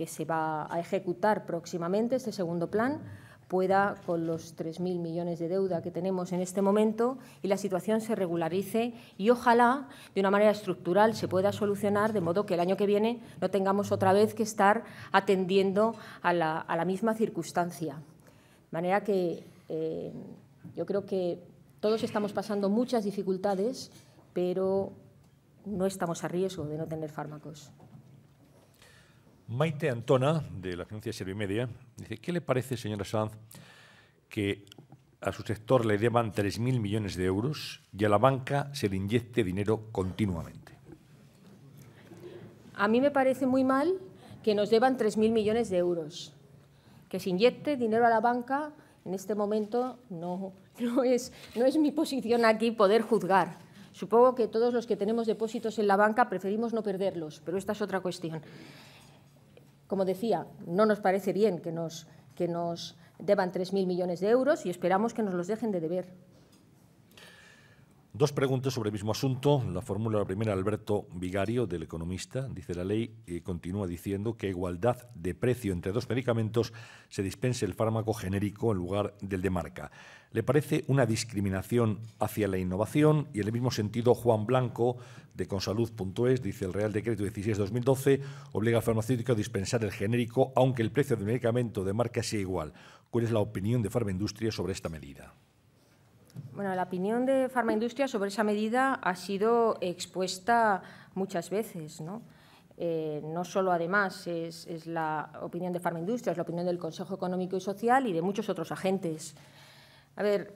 se va a ejecutar próximamente, este segundo plan, pueda, con los 3.000 millones de deuda que tenemos en este momento, y la situación se regularice y ojalá de una manera estructural se pueda solucionar, de modo que el año que viene no tengamos otra vez que estar atendiendo a la misma circunstancia. De manera que yo creo que todos estamos pasando muchas dificultades, pero no estamos a riesgo de no tener fármacos. Maite Antona, de la agencia Servimedia, dice: ¿qué le parece, señora Sanz, que a su sector le deban 3.000 millones de euros y a la banca se le inyecte dinero continuamente? A mí me parece muy mal que nos deban 3.000 millones de euros. Que se inyecte dinero a la banca, en este momento no es mi posición aquí poder juzgar. Supongo que todos los que tenemos depósitos en la banca preferimos no perderlos, pero esta es otra cuestión. Como decía, no nos parece bien que nos deban 3.000 millones de euros y esperamos que nos los dejen de deber. Dos preguntas sobre el mismo asunto. La fórmula primera, Alberto Vigario, del Economista. Dice: la ley continúa diciendo que a igualdad de precio entre dos medicamentos se dispense el fármaco genérico en lugar del de marca. ¿Le parece una discriminación hacia la innovación? Y en el mismo sentido, Juan Blanco, de Consalud.es, dice: el Real Decreto 16/2012 obliga al farmacéutico a dispensar el genérico aunque el precio del medicamento de marca sea igual. ¿Cuál es la opinión de Farmaindustria sobre esta medida? Bueno, la opinión de Farmaindustria sobre esa medida ha sido expuesta muchas veces, ¿no? No solo, además, es la opinión de Farmaindustria, es la opinión del Consejo Económico y Social y de muchos otros agentes. A ver,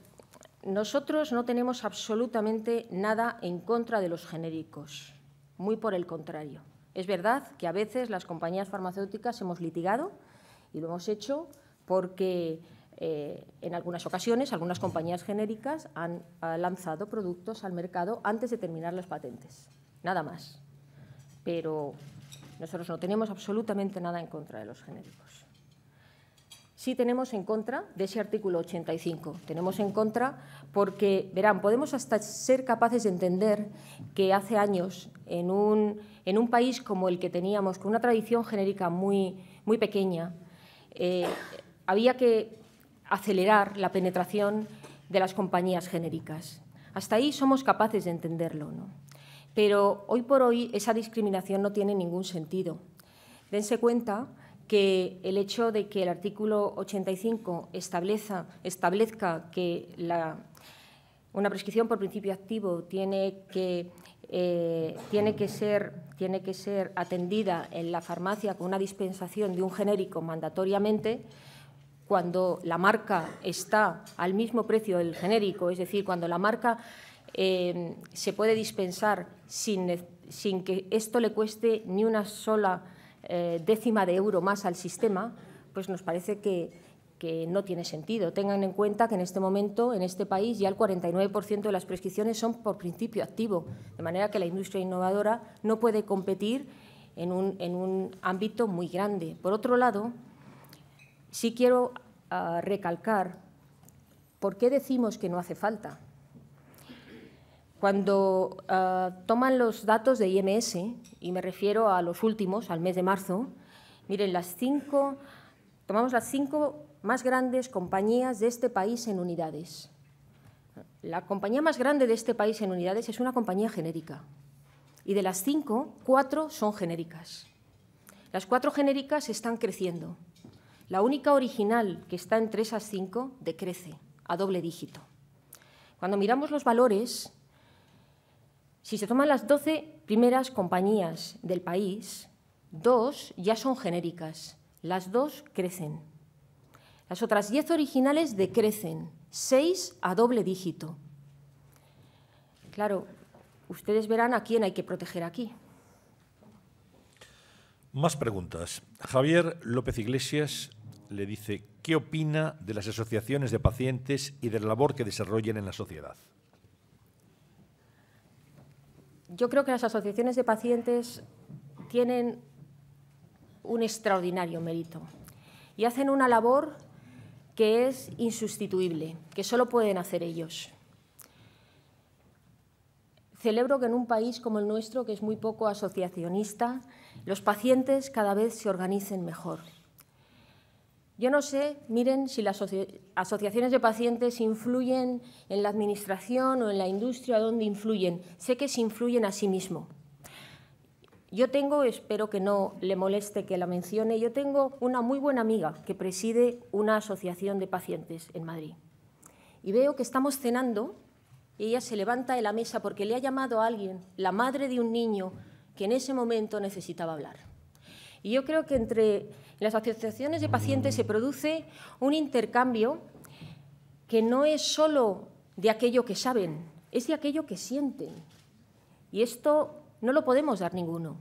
nosotros no tenemos absolutamente nada en contra de los genéricos, muy por el contrario. Es verdad que a veces las compañías farmacéuticas hemos litigado y lo hemos hecho porque en algunas ocasiones algunas compañías genéricas han lanzado productos al mercado antes de terminar las patentes, nada más. Pero nosotros no tenemos absolutamente nada en contra de los genéricos. Sí tenemos en contra de ese artículo 85. Tenemos en contra porque, verán, podemos hasta ser capaces de entender que hace años en un país como el que teníamos, con una tradición genérica muy pequeña, había que acelerar la penetración de las compañías genéricas. Hasta ahí somos capaces de entenderlo, ¿no? Pero hoy por hoy esa discriminación no tiene ningún sentido. Dense cuenta que el hecho de que el artículo 85 establezca que una prescripción por principio activo tiene que ser atendida en la farmacia con una dispensación de un genérico mandatoriamente, cuando la marca está al mismo precio del genérico, es decir, cuando la marca se puede dispensar sin que esto le cueste ni una sola décima de euro más al sistema, pues nos parece que que no tiene sentido. Tengan en cuenta que en este momento, en este país, ya el 49% de las prescripciones son por principio activo, de manera que la industria innovadora no puede competir en un ámbito muy grande. Por otro lado, sí quiero recalcar por qué decimos que no hace falta. Cuando toman los datos de IMS, y me refiero a los últimos, al mes de marzo, miren, tomamos las 5 más grandes compañías de este país en unidades. La compañía más grande de este país en unidades es una compañía genérica. Y de las 5, 4 son genéricas. Las 4 genéricas están creciendo. La única original que está entre esas 5 decrece a doble dígito. Cuando miramos los valores, si se toman las 12 primeras compañías del país, 2 ya son genéricas, las 2 crecen. Las otras 10 originales decrecen, 6 a doble dígito. Claro, ustedes verán a quién hay que proteger aquí. Más preguntas. Javier López Iglesias le dice, ¿qué opina de las asociaciones de pacientes y de la labor que desarrollan en la sociedad? Yo creo que las asociaciones de pacientes tienen un extraordinario mérito y hacen una labor que es insustituible, que solo pueden hacer ellos. Celebro que en un país como el nuestro, que es muy poco asociacionista, los pacientes cada vez se organicen mejor. Yo no sé, miren, si las asociaciones de pacientes influyen en la administración o en la industria, ¿dónde influyen? Sé que se influyen a sí mismos. Yo tengo, espero que no le moleste que la mencione, yo tengo una muy buena amiga que preside una asociación de pacientes en Madrid. Y veo que estamos cenando y ella se levanta de la mesa porque le ha llamado a alguien, la madre de un niño, que en ese momento necesitaba hablar. Y yo creo que entre las asociaciones de pacientes se produce un intercambio que no es solo de aquello que saben, es de aquello que sienten. Y esto no lo podemos dar ninguno.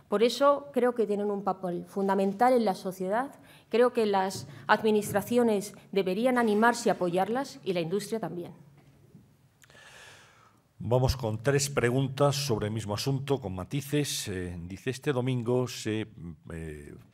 Por eso creo que tienen un papel fundamental en la sociedad, creo que las administraciones deberían animarse a apoyarlas y la industria también. Vamos con 3 preguntas sobre el mismo asunto, con matices. Dice, este domingo se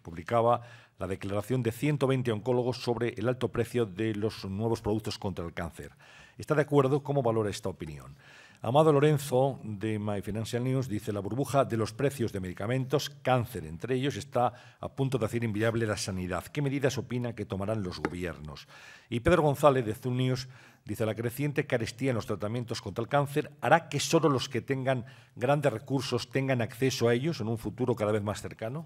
publicaba la declaración de 120 oncólogos sobre el alto precio de los nuevos productos contra el cáncer. ¿Está de acuerdo? ¿Cómo valora esta opinión? Amado Lorenzo, de My Financial News, dice, la burbuja de los precios de medicamentos, cáncer entre ellos, está a punto de hacer inviable la sanidad. ¿Qué medidas opina que tomarán los gobiernos? Y Pedro González, de Zoom News, dice, la creciente carestía en los tratamientos contra el cáncer hará que solo los que tengan grandes recursos tengan acceso a ellos en un futuro cada vez más cercano.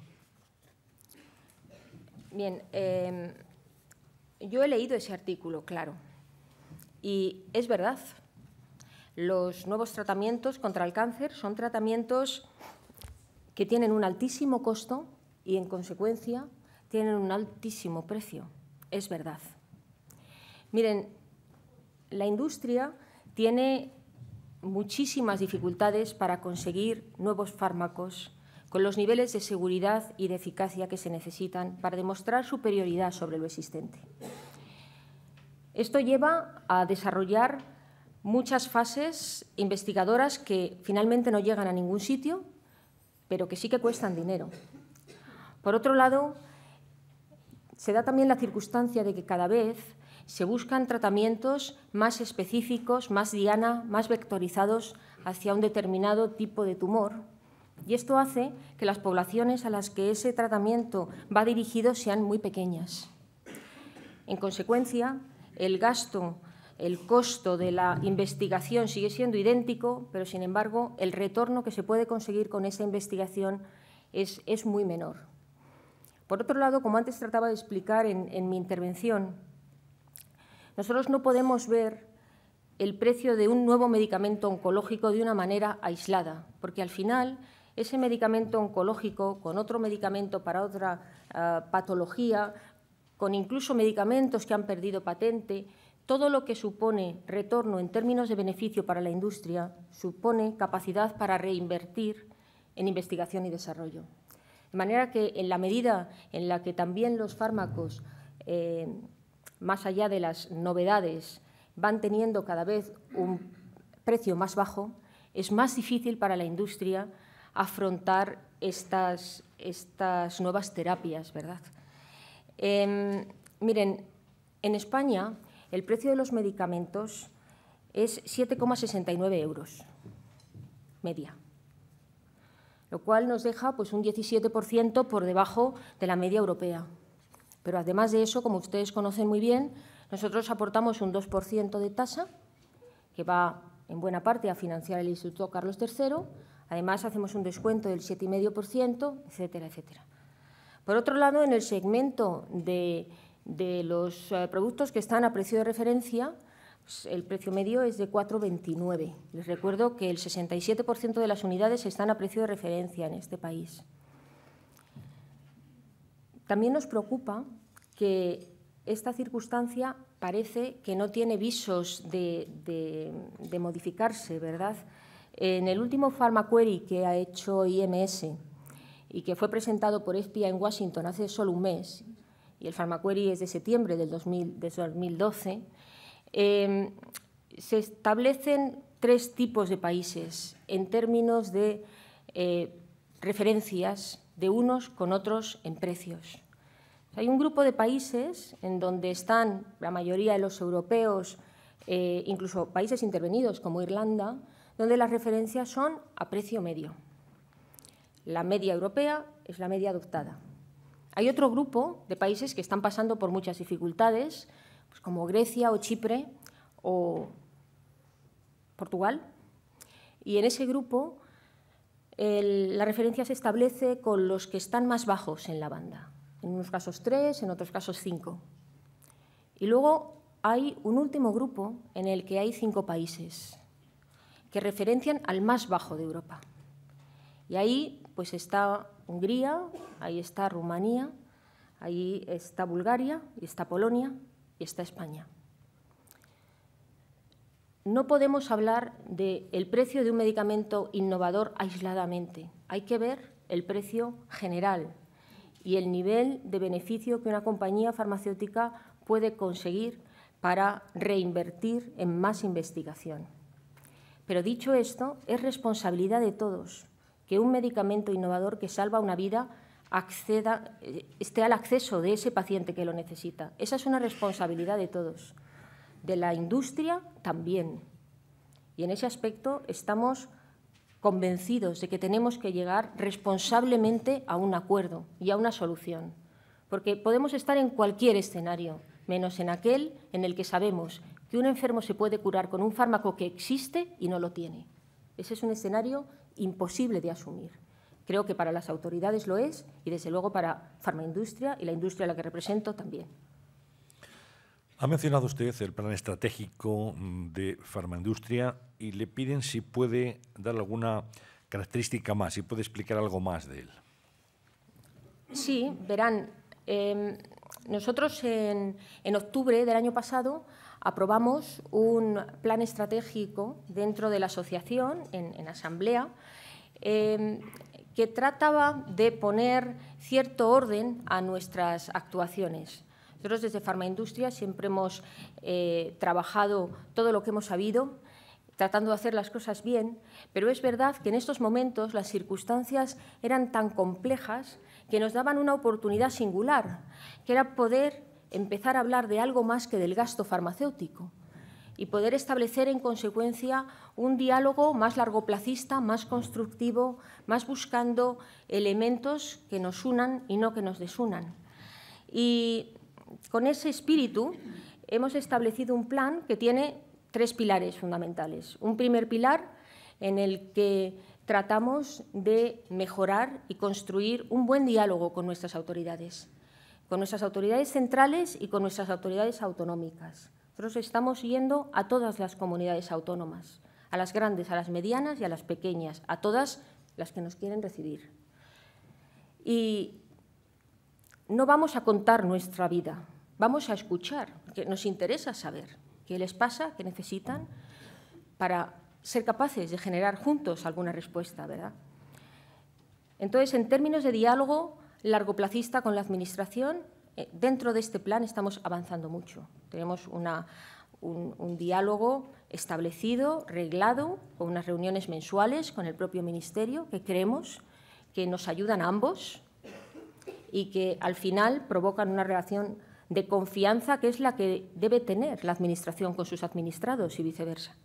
Bien, yo he leído ese artículo, claro, y es verdad. Los nuevos tratamientos contra el cáncer son tratamientos que tienen un altísimo costo y, en consecuencia, tienen un altísimo precio. Es verdad. Miren, la industria tiene muchísimas dificultades para conseguir nuevos fármacos con los niveles de seguridad y de eficacia que se necesitan para demostrar superioridad sobre lo existente. Esto lleva a desarrollar muchas fases investigadoras que finalmente no llegan a ningún sitio, pero que sí que cuestan dinero. Por otro lado, se da también la circunstancia de que cada vez se buscan tratamientos más específicos, más diana, más vectorizados hacia un determinado tipo de tumor, y esto hace que las poblaciones a las que ese tratamiento va dirigido sean muy pequeñas. En consecuencia, el costo de la investigación sigue siendo idéntico, pero, sin embargo, el retorno que se puede conseguir con esa investigación es muy menor. Por otro lado, como antes trataba de explicar en mi intervención, nosotros no podemos ver el precio de un nuevo medicamento oncológico de una manera aislada, porque al final ese medicamento oncológico con otro medicamento para otra patología, con incluso medicamentos que han perdido patente, todo lo que supone retorno en términos de beneficio para la industria supone capacidad para reinvertir en investigación y desarrollo. De manera que, en la medida en la que también los fármacos más allá de las novedades, van teniendo cada vez un precio más bajo, es más difícil para la industria afrontar estas nuevas terapias, ¿verdad? Miren, en España el precio de los medicamentos es 7,69 euros, media, lo cual nos deja pues, un 17% por debajo de la media europea. Pero además de eso, como ustedes conocen muy bien, nosotros aportamos un 2% de tasa, que va en buena parte a financiar el Instituto Carlos III. Además, hacemos un descuento del 7,5%, etcétera, etcétera. Por otro lado, en el segmento de los productos que están a precio de referencia, pues el precio medio es de 4,29. Les recuerdo que el 67% de las unidades están a precio de referencia en este país. También nos preocupa que esta circunstancia parece que no tiene visos de modificarse, ¿verdad? En el último PharmaQuery que ha hecho IMS y que fue presentado por FPI en Washington hace solo un mes, y el PharmaQuery es de septiembre del 2012, se establecen 3 tipos de países en términos de referencias de unos con otros en precios. Hay un grupo de países en donde están la mayoría de los europeos, incluso países intervenidos como Irlanda, donde las referencias son a precio medio. La media europea es la media adoptada. Hay otro grupo de países que están pasando por muchas dificultades, pues como Grecia o Chipre o Portugal, y en ese grupo la referencia se establece con los que están más bajos en la banda. En unos casos 3, en otros casos 5. Y luego hay un último grupo en el que hay 5 países que referencian al más bajo de Europa. Y ahí pues está Hungría, ahí está Rumanía, ahí está Bulgaria, y está Polonia y está España. No podemos hablar del precio de un medicamento innovador aisladamente. Hay que ver el precio general y el nivel de beneficio que una compañía farmacéutica puede conseguir para reinvertir en más investigación. Pero dicho esto, es responsabilidad de todos que un medicamento innovador que salva una vida esté al acceso de ese paciente que lo necesita. Esa es una responsabilidad de todos, de la industria también. Y en ese aspecto estamos convencidos de que tenemos que llegar responsablemente a un acuerdo y a una solución, porque podemos estar en cualquier escenario, menos en aquel en el que sabemos que un enfermo se puede curar con un fármaco que existe y no lo tiene. Ese es un escenario imposible de asumir. Creo que para las autoridades lo es y, desde luego, para Farmaindustria y la industria a la que represento también. Ha mencionado usted el plan estratégico de Farmaindustria y le piden si puede dar alguna característica más, si puede explicar algo más de él. Sí, verán, nosotros en octubre del año pasado aprobamos un plan estratégico dentro de la asociación, en asamblea, que trataba de poner cierto orden a nuestras actuaciones. Nosotros desde Farmaindustria siempre hemos trabajado todo lo que hemos sabido, tratando de hacer las cosas bien, pero es verdad que en estos momentos las circunstancias eran tan complejas que nos daban una oportunidad singular, que era poder empezar a hablar de algo más que del gasto farmacéutico y poder establecer en consecuencia un diálogo más largoplacista, más constructivo, más buscando elementos que nos unan y no que nos desunan. Y con ese espíritu hemos establecido un plan que tiene 3 pilares fundamentales. Un primer pilar en el que tratamos de mejorar y construir un buen diálogo con nuestras autoridades centrales y con nuestras autoridades autonómicas. Nosotros estamos yendo a todas las comunidades autónomas, a las grandes, a las medianas y a las pequeñas, a todas las que nos quieren recibir. Y no vamos a contar nuestra vida, vamos a escuchar, porque nos interesa saber qué les pasa, qué necesitan, para ser capaces de generar juntos alguna respuesta, ¿verdad? Entonces, en términos de diálogo largoplacista con la Administración, dentro de este plan estamos avanzando mucho. Tenemos un diálogo establecido, reglado, con unas reuniones mensuales con el propio Ministerio, que creemos que nos ayudan a ambos y que al final provocan una relación de confianza que es la que debe tener la Administración con sus administrados y viceversa.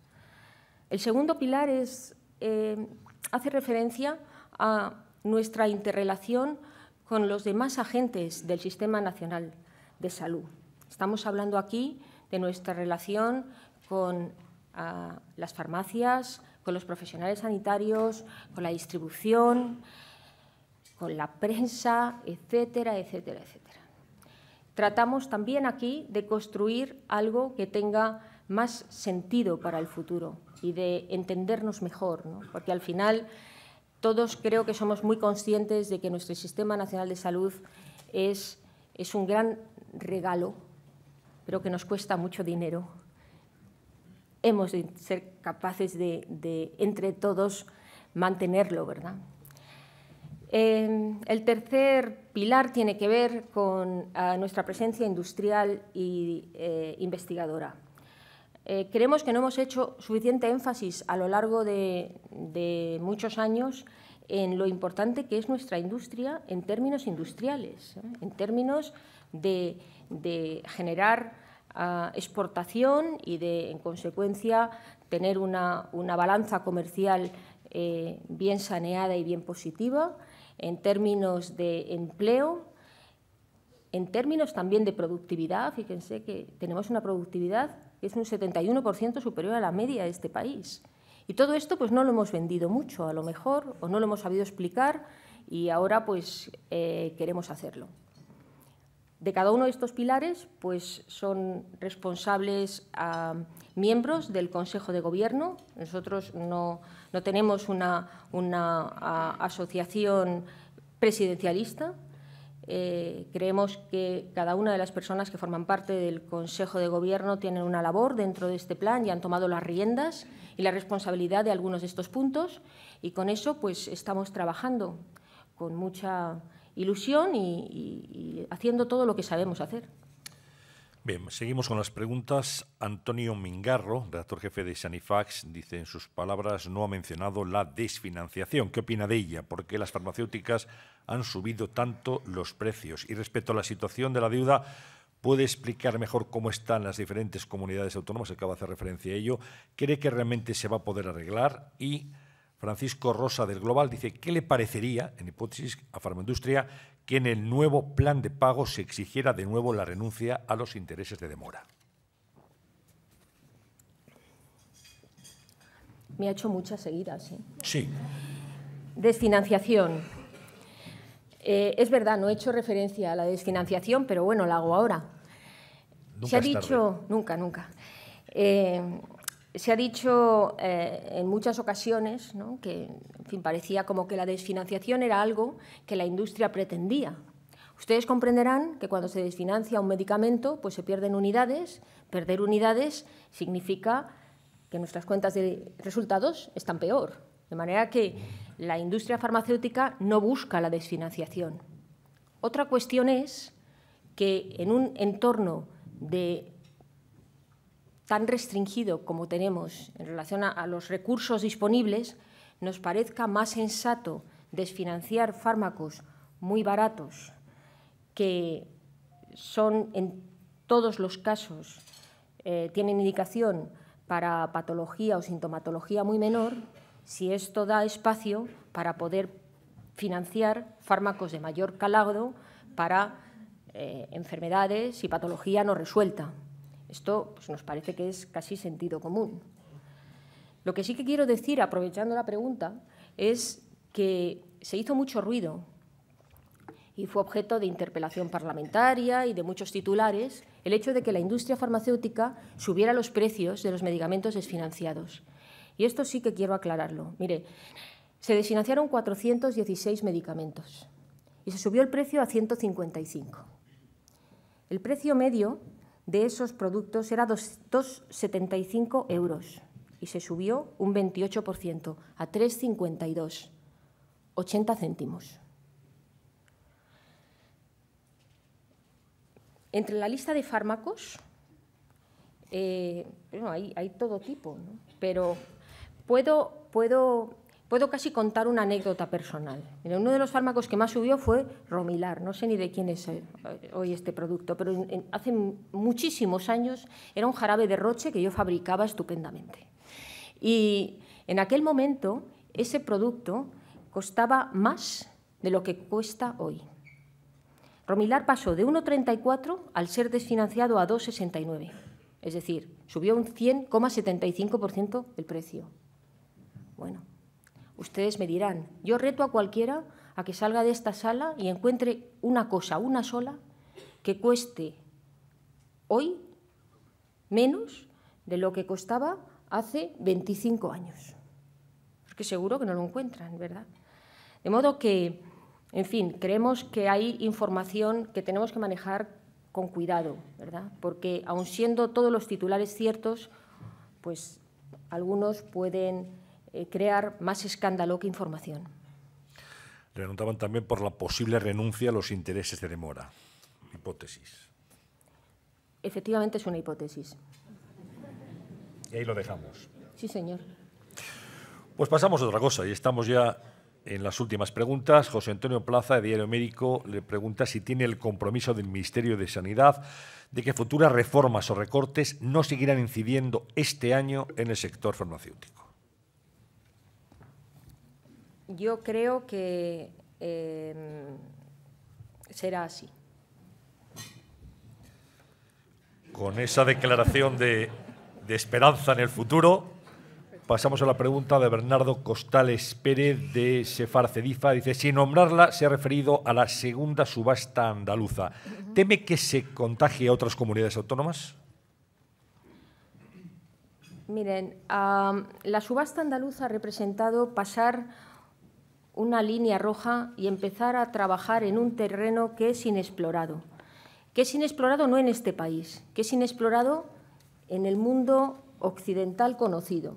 El segundo pilar hace referencia a nuestra interrelación con los demás agentes del Sistema Nacional de Salud. Estamos hablando aquí de nuestra relación con las farmacias, con los profesionales sanitarios, con la distribución, con la prensa, etcétera, etcétera, etcétera. Tratamos también aquí de construir algo que tenga más sentido para el futuro y de entendernos mejor, ¿no? Porque al final todos creo que somos muy conscientes de que nuestro Sistema Nacional de Salud es un gran regalo, pero que nos cuesta mucho dinero. Hemos de ser capaces de entre todos, mantenerlo, ¿verdad? El tercer pilar tiene que ver con nuestra presencia industrial e investigadora. Creemos que no hemos hecho suficiente énfasis a lo largo de muchos años en lo importante que es nuestra industria en términos industriales, en términos de generar exportación y de, en consecuencia, tener una balanza comercial bien saneada y bien positiva, en términos de empleo, en términos también de productividad. Fíjense que tenemos una productividad que es un 71% superior a la media de este país. Y todo esto pues no lo hemos vendido mucho, a lo mejor, o no lo hemos sabido explicar, y ahora pues queremos hacerlo. De cada uno de estos pilares pues son responsables miembros del Consejo de Gobierno. Nosotros no tenemos una asociación presidencialista. Creemos que cada una de las personas que forman parte del Consejo de Gobierno tienen una labor dentro de este plan y han tomado las riendas y la responsabilidad de algunos de estos puntos, y con eso pues estamos trabajando con mucha ilusión y haciendo todo lo que sabemos hacer. Bien, seguimos con las preguntas. Antonio Mingarro, redactor jefe de Sanifax, dice en sus palabras, no ha mencionado la desfinanciación. ¿Qué opina de ella? ¿Por qué las farmacéuticas han subido tanto los precios? Y respecto a la situación de la deuda, ¿puede explicar mejor cómo están las diferentes comunidades autónomas? Acaba de hacer referencia a ello. ¿Cree que realmente se va a poder arreglar? Y Francisco Rosa del Global dice, ¿qué le parecería, en hipótesis, a Farmaindustria que en el nuevo plan de pago se exigiera de nuevo la renuncia a los intereses de demora? Me ha hecho muchas seguidas. Sí. Desfinanciación. Es verdad, no he hecho referencia a la desfinanciación, pero bueno, la hago ahora. Nunca se ha es dicho, tarde. nunca. Se ha dicho en muchas ocasiones, ¿no?, que en fin, parecía como que la desfinanciación era algo que la industria pretendía. Ustedes comprenderán que cuando se desfinancia un medicamento, pues se pierden unidades. Perder unidades significa que nuestras cuentas de resultados están peor. De manera que la industria farmacéutica no busca la desfinanciación. Otra cuestión es que en un entorno tan restringido como tenemos en relación a los recursos disponibles, nos parezca más sensato desfinanciar fármacos muy baratos que son en todos los casos, tienen indicación para patología o sintomatología muy menor, si esto da espacio para poder financiar fármacos de mayor calado para enfermedades y patología no resuelta. Esto pues, nos parece que es casi sentido común. Lo que sí que quiero decir, aprovechando la pregunta, es que se hizo mucho ruido y fue objeto de interpelación parlamentaria y de muchos titulares el hecho de que la industria farmacéutica subiera los precios de los medicamentos desfinanciados. Y esto sí que quiero aclararlo. Mire, se desfinanciaron 416 medicamentos y se subió el precio a 155. El precio medio de esos productos era 2,75 euros y se subió un 28% a 3,52, 80 céntimos. Entre la lista de fármacos, bueno, hay todo tipo, ¿no? Pero puedo casi contar una anécdota personal. Mira, uno de los fármacos que más subió fue Romilar. No sé ni de quién es hoy este producto, pero hace muchísimos años era un jarabe de Roche que yo fabricaba estupendamente. Y en aquel momento ese producto costaba más de lo que cuesta hoy. Romilar pasó de 1,34 al ser desfinanciado a 2,69. Es decir, subió un 100,75% el precio. Bueno, ustedes me dirán, yo reto a cualquiera a que salga de esta sala y encuentre una cosa, una sola, que cueste hoy menos de lo que costaba hace 25 años. Porque seguro que no lo encuentran, ¿verdad? De modo que, en fin, creemos que hay información que tenemos que manejar con cuidado, ¿verdad? Porque, aun siendo todos los titulares ciertos, pues algunos pueden crear más escándalo que información. Le preguntaban también por la posible renuncia a los intereses de demora. Hipótesis. Efectivamente es una hipótesis. Y ahí lo dejamos. Sí, señor. Pues pasamos a otra cosa y estamos ya en las últimas preguntas. José Antonio Plaza, de Diario Médico, le pregunta si tiene el compromiso del Ministerio de Sanidad de que futuras reformas o recortes no seguirán incidiendo este año en el sector farmacéutico. Yo creo que será así. Con esa declaración de esperanza en el futuro, pasamos a la pregunta de Bernardo Costales Pérez de Sefar Cedifa. Dice, sin nombrarla, se ha referido a la segunda subasta andaluza. ¿Teme que se contagie a otras comunidades autónomas? Miren, la subasta andaluza ha representado pasar una línea roja y empezar a trabajar en un terreno que es inexplorado. Que es inexplorado no en este país, que es inexplorado en el mundo occidental conocido.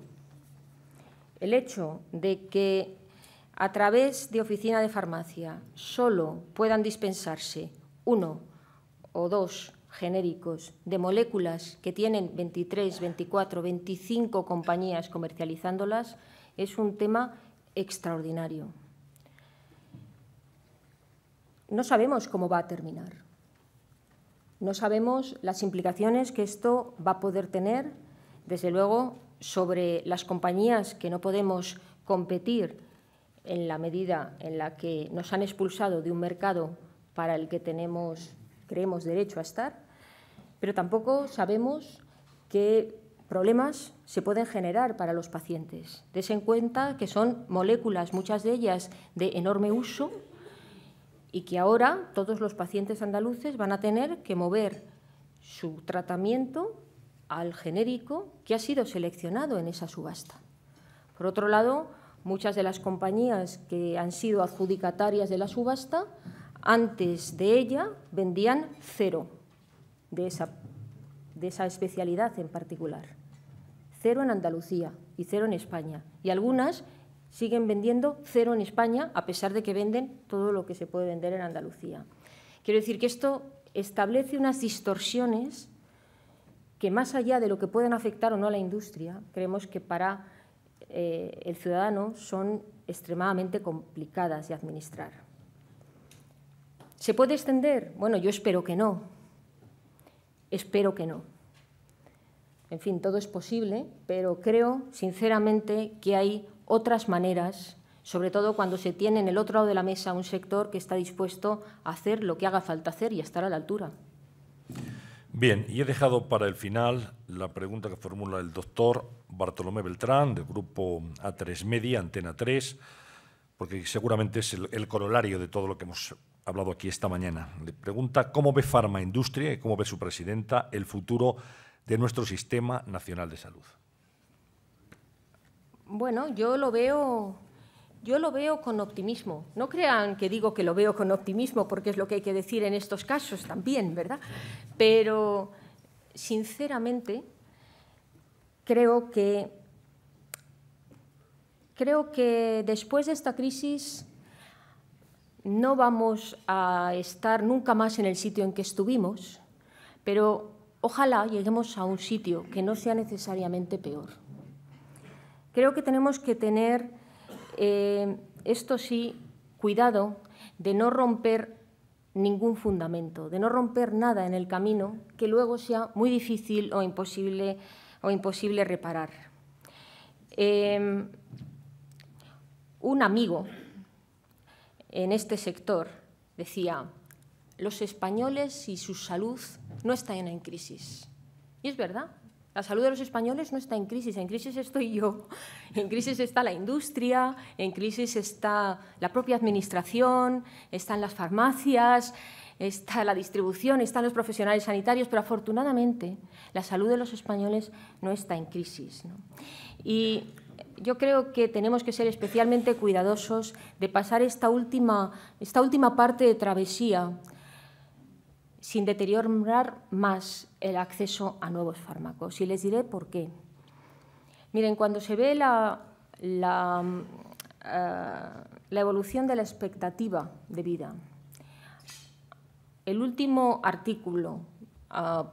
El hecho de que a través de oficina de farmacia solo puedan dispensarse 1 o 2 genéricos de moléculas que tienen 23, 24, 25 compañías comercializándolas es un tema extraordinario. No sabemos cómo va a terminar. No sabemos las implicaciones que esto va a poder tener, desde luego, sobre las compañías que no podemos competir en la medida en la que nos han expulsado de un mercado para el que creemos derecho a estar, pero tampoco sabemos qué problemas se pueden generar para los pacientes. Dense en cuenta que son moléculas, muchas de ellas de enorme uso, y que ahora todos los pacientes andaluces van a tener que mover su tratamiento al genérico que ha sido seleccionado en esa subasta. Por otro lado, muchas de las compañías que han sido adjudicatarias de la subasta, antes de ella vendían 0 de esa especialidad en particular. 0 en Andalucía y 0 en España. Y algunas siguen vendiendo 0 en España, a pesar de que venden todo lo que se puede vender en Andalucía. Quiero decir que esto establece unas distorsiones que, más allá de lo que pueden afectar o no a la industria, creemos que para el ciudadano son extremadamente complicadas de administrar. ¿Se puede extender? Bueno, yo espero que no. Espero que no. En fin, todo es posible, pero creo, sinceramente, que hay otras maneras, sobre todo cuando se tiene en el otro lado de la mesa un sector que está dispuesto a hacer lo que haga falta hacer y a estar a la altura. Bien, y he dejado para el final la pregunta que formula el doctor Bartolomé Beltrán, del grupo A3 Media, Antena 3, porque seguramente es el corolario de todo lo que hemos hablado aquí esta mañana. Le pregunta cómo ve Farmaindustria y cómo ve su presidenta el futuro de nuestro Sistema Nacional de Salud. Bueno, yo lo veo con optimismo. No crean que digo que lo veo con optimismo, porque es lo que hay que decir en estos casos también, ¿verdad? Pero, sinceramente, creo que después de esta crisis no vamos a estar nunca más en el sitio en que estuvimos, pero ojalá lleguemos a un sitio que no sea necesariamente peor. Creo que tenemos que tener, esto sí, cuidado de no romper ningún fundamento, de no romper nada en el camino que luego sea muy difícil o imposible reparar. Un amigo en este sector decía: los españoles y su salud no están en crisis. Y es verdad, la salud de los españoles no está en crisis estoy yo, en crisis está la industria, en crisis está la propia administración, están las farmacias, está la distribución, están los profesionales sanitarios, pero afortunadamente la salud de los españoles no está en crisis, ¿no? Y yo creo que tenemos que ser especialmente cuidadosos de pasar esta última parte de travesía sin deteriorar más el acceso a nuevos fármacos. Y les diré por qué. Miren, cuando se ve la evolución de la expectativa de vida, el último artículo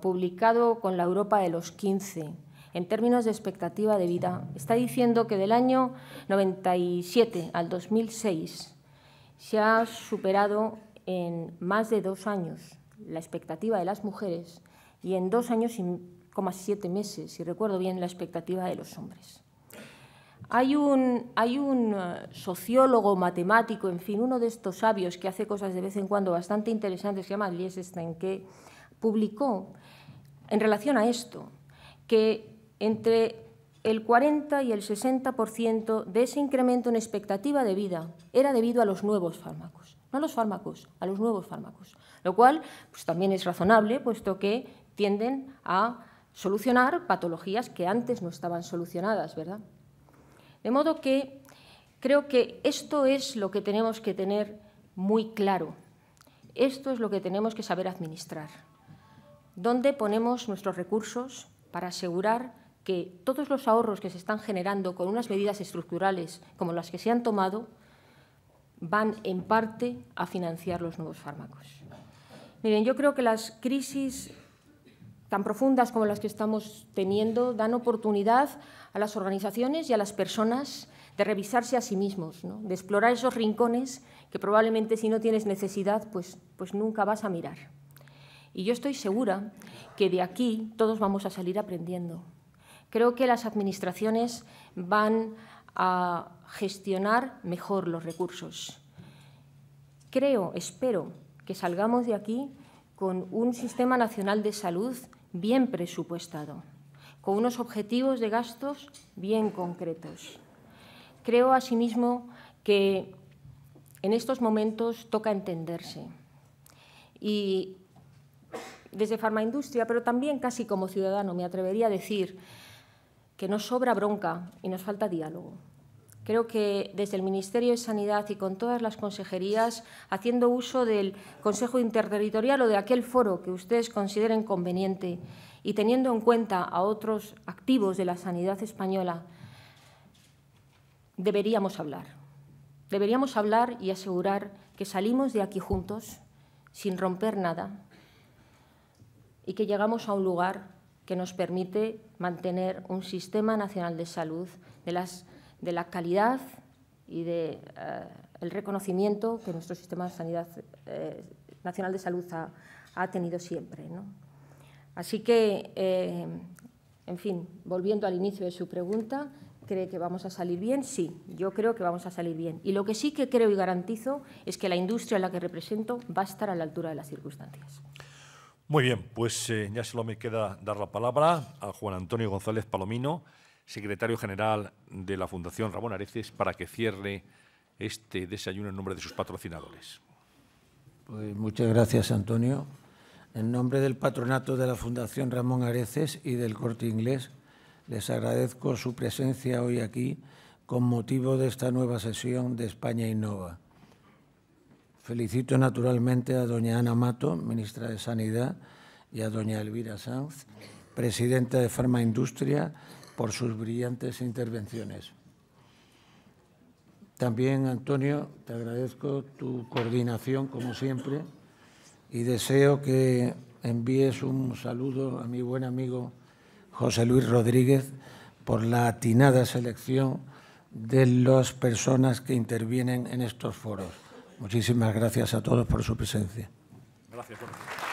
publicado con la Europa de los 15, en términos de expectativa de vida, está diciendo que del año 97 al 2006 se ha superado en más de 2 años la expectativa de las mujeres y en 2 años y 7 meses, si recuerdo bien, la expectativa de los hombres. Hay un sociólogo, matemático, en fin, uno de estos sabios que hace cosas de vez en cuando bastante interesantes, se llama Liechtenstein, que publicó en relación a esto que entre el 40 y el 60% de ese incremento en expectativa de vida era debido a los nuevos fármacos. No a los fármacos, a los nuevos fármacos. Lo cual pues, también es razonable, puesto que tienden a solucionar patologías que antes no estaban solucionadas, ¿verdad? De modo que creo que esto es lo que tenemos que tener muy claro. Esto es lo que tenemos que saber administrar. ¿Dónde ponemos nuestros recursos para asegurar que todos los ahorros que se están generando con unas medidas estructurales como las que se han tomado van en parte a financiar los nuevos fármacos? Miren, yo creo que las crisis tan profundas como las que estamos teniendo dan oportunidad a las organizaciones y a las personas de revisarse a sí mismos, ¿no? De explorar esos rincones que probablemente si no tienes necesidad, pues nunca vas a mirar. Y yo estoy segura que de aquí todos vamos a salir aprendiendo. Creo que las administraciones van a gestionar mejor los recursos. Espero que salgamos de aquí con un sistema nacional de salud bien presupuestado, con unos objetivos de gastos bien concretos. Creo, asimismo, que en estos momentos toca entenderse. Y desde Farmaindustria, pero también casi como ciudadano, me atrevería a decir que nos sobra bronca y nos falta diálogo. Creo que desde el Ministerio de Sanidad y con todas las consejerías, haciendo uso del Consejo Interterritorial o de aquel foro que ustedes consideren conveniente y teniendo en cuenta a otros activos de la sanidad española, deberíamos hablar. Deberíamos hablar y asegurar que salimos de aquí juntos, sin romper nada, y que llegamos a un lugar que nos permite mantener un sistema nacional de salud de la calidad y del reconocimiento que nuestro sistema de sanidad nacional de salud ha tenido siempre, ¿no? Así que, en fin, volviendo al inicio de su pregunta, ¿cree que vamos a salir bien? Sí, yo creo que vamos a salir bien. Y lo que sí que creo y garantizo es que la industria a la que represento va a estar a la altura de las circunstancias. Muy bien, pues ya solo me queda dar la palabra a Juan Antonio González Palomino, secretario general de la Fundación Ramón Areces, para que cierre este desayuno en nombre de sus patrocinadores. Pues muchas gracias, Antonio. En nombre del patronato de la Fundación Ramón Areces y del Corte Inglés, les agradezco su presencia hoy aquí con motivo de esta nueva sesión de España Innova. Felicito naturalmente a doña Ana Mato, ministra de Sanidad, y a doña Elvira Sanz, presidenta de Farmaindustria, por sus brillantes intervenciones. También, Antonio, te agradezco tu coordinación, como siempre, y deseo que envíes un saludo a mi buen amigo José Luis Rodríguez por la atinada selección de las personas que intervienen en estos foros. Muchísimas gracias a todos por su presencia. Gracias, Jorge.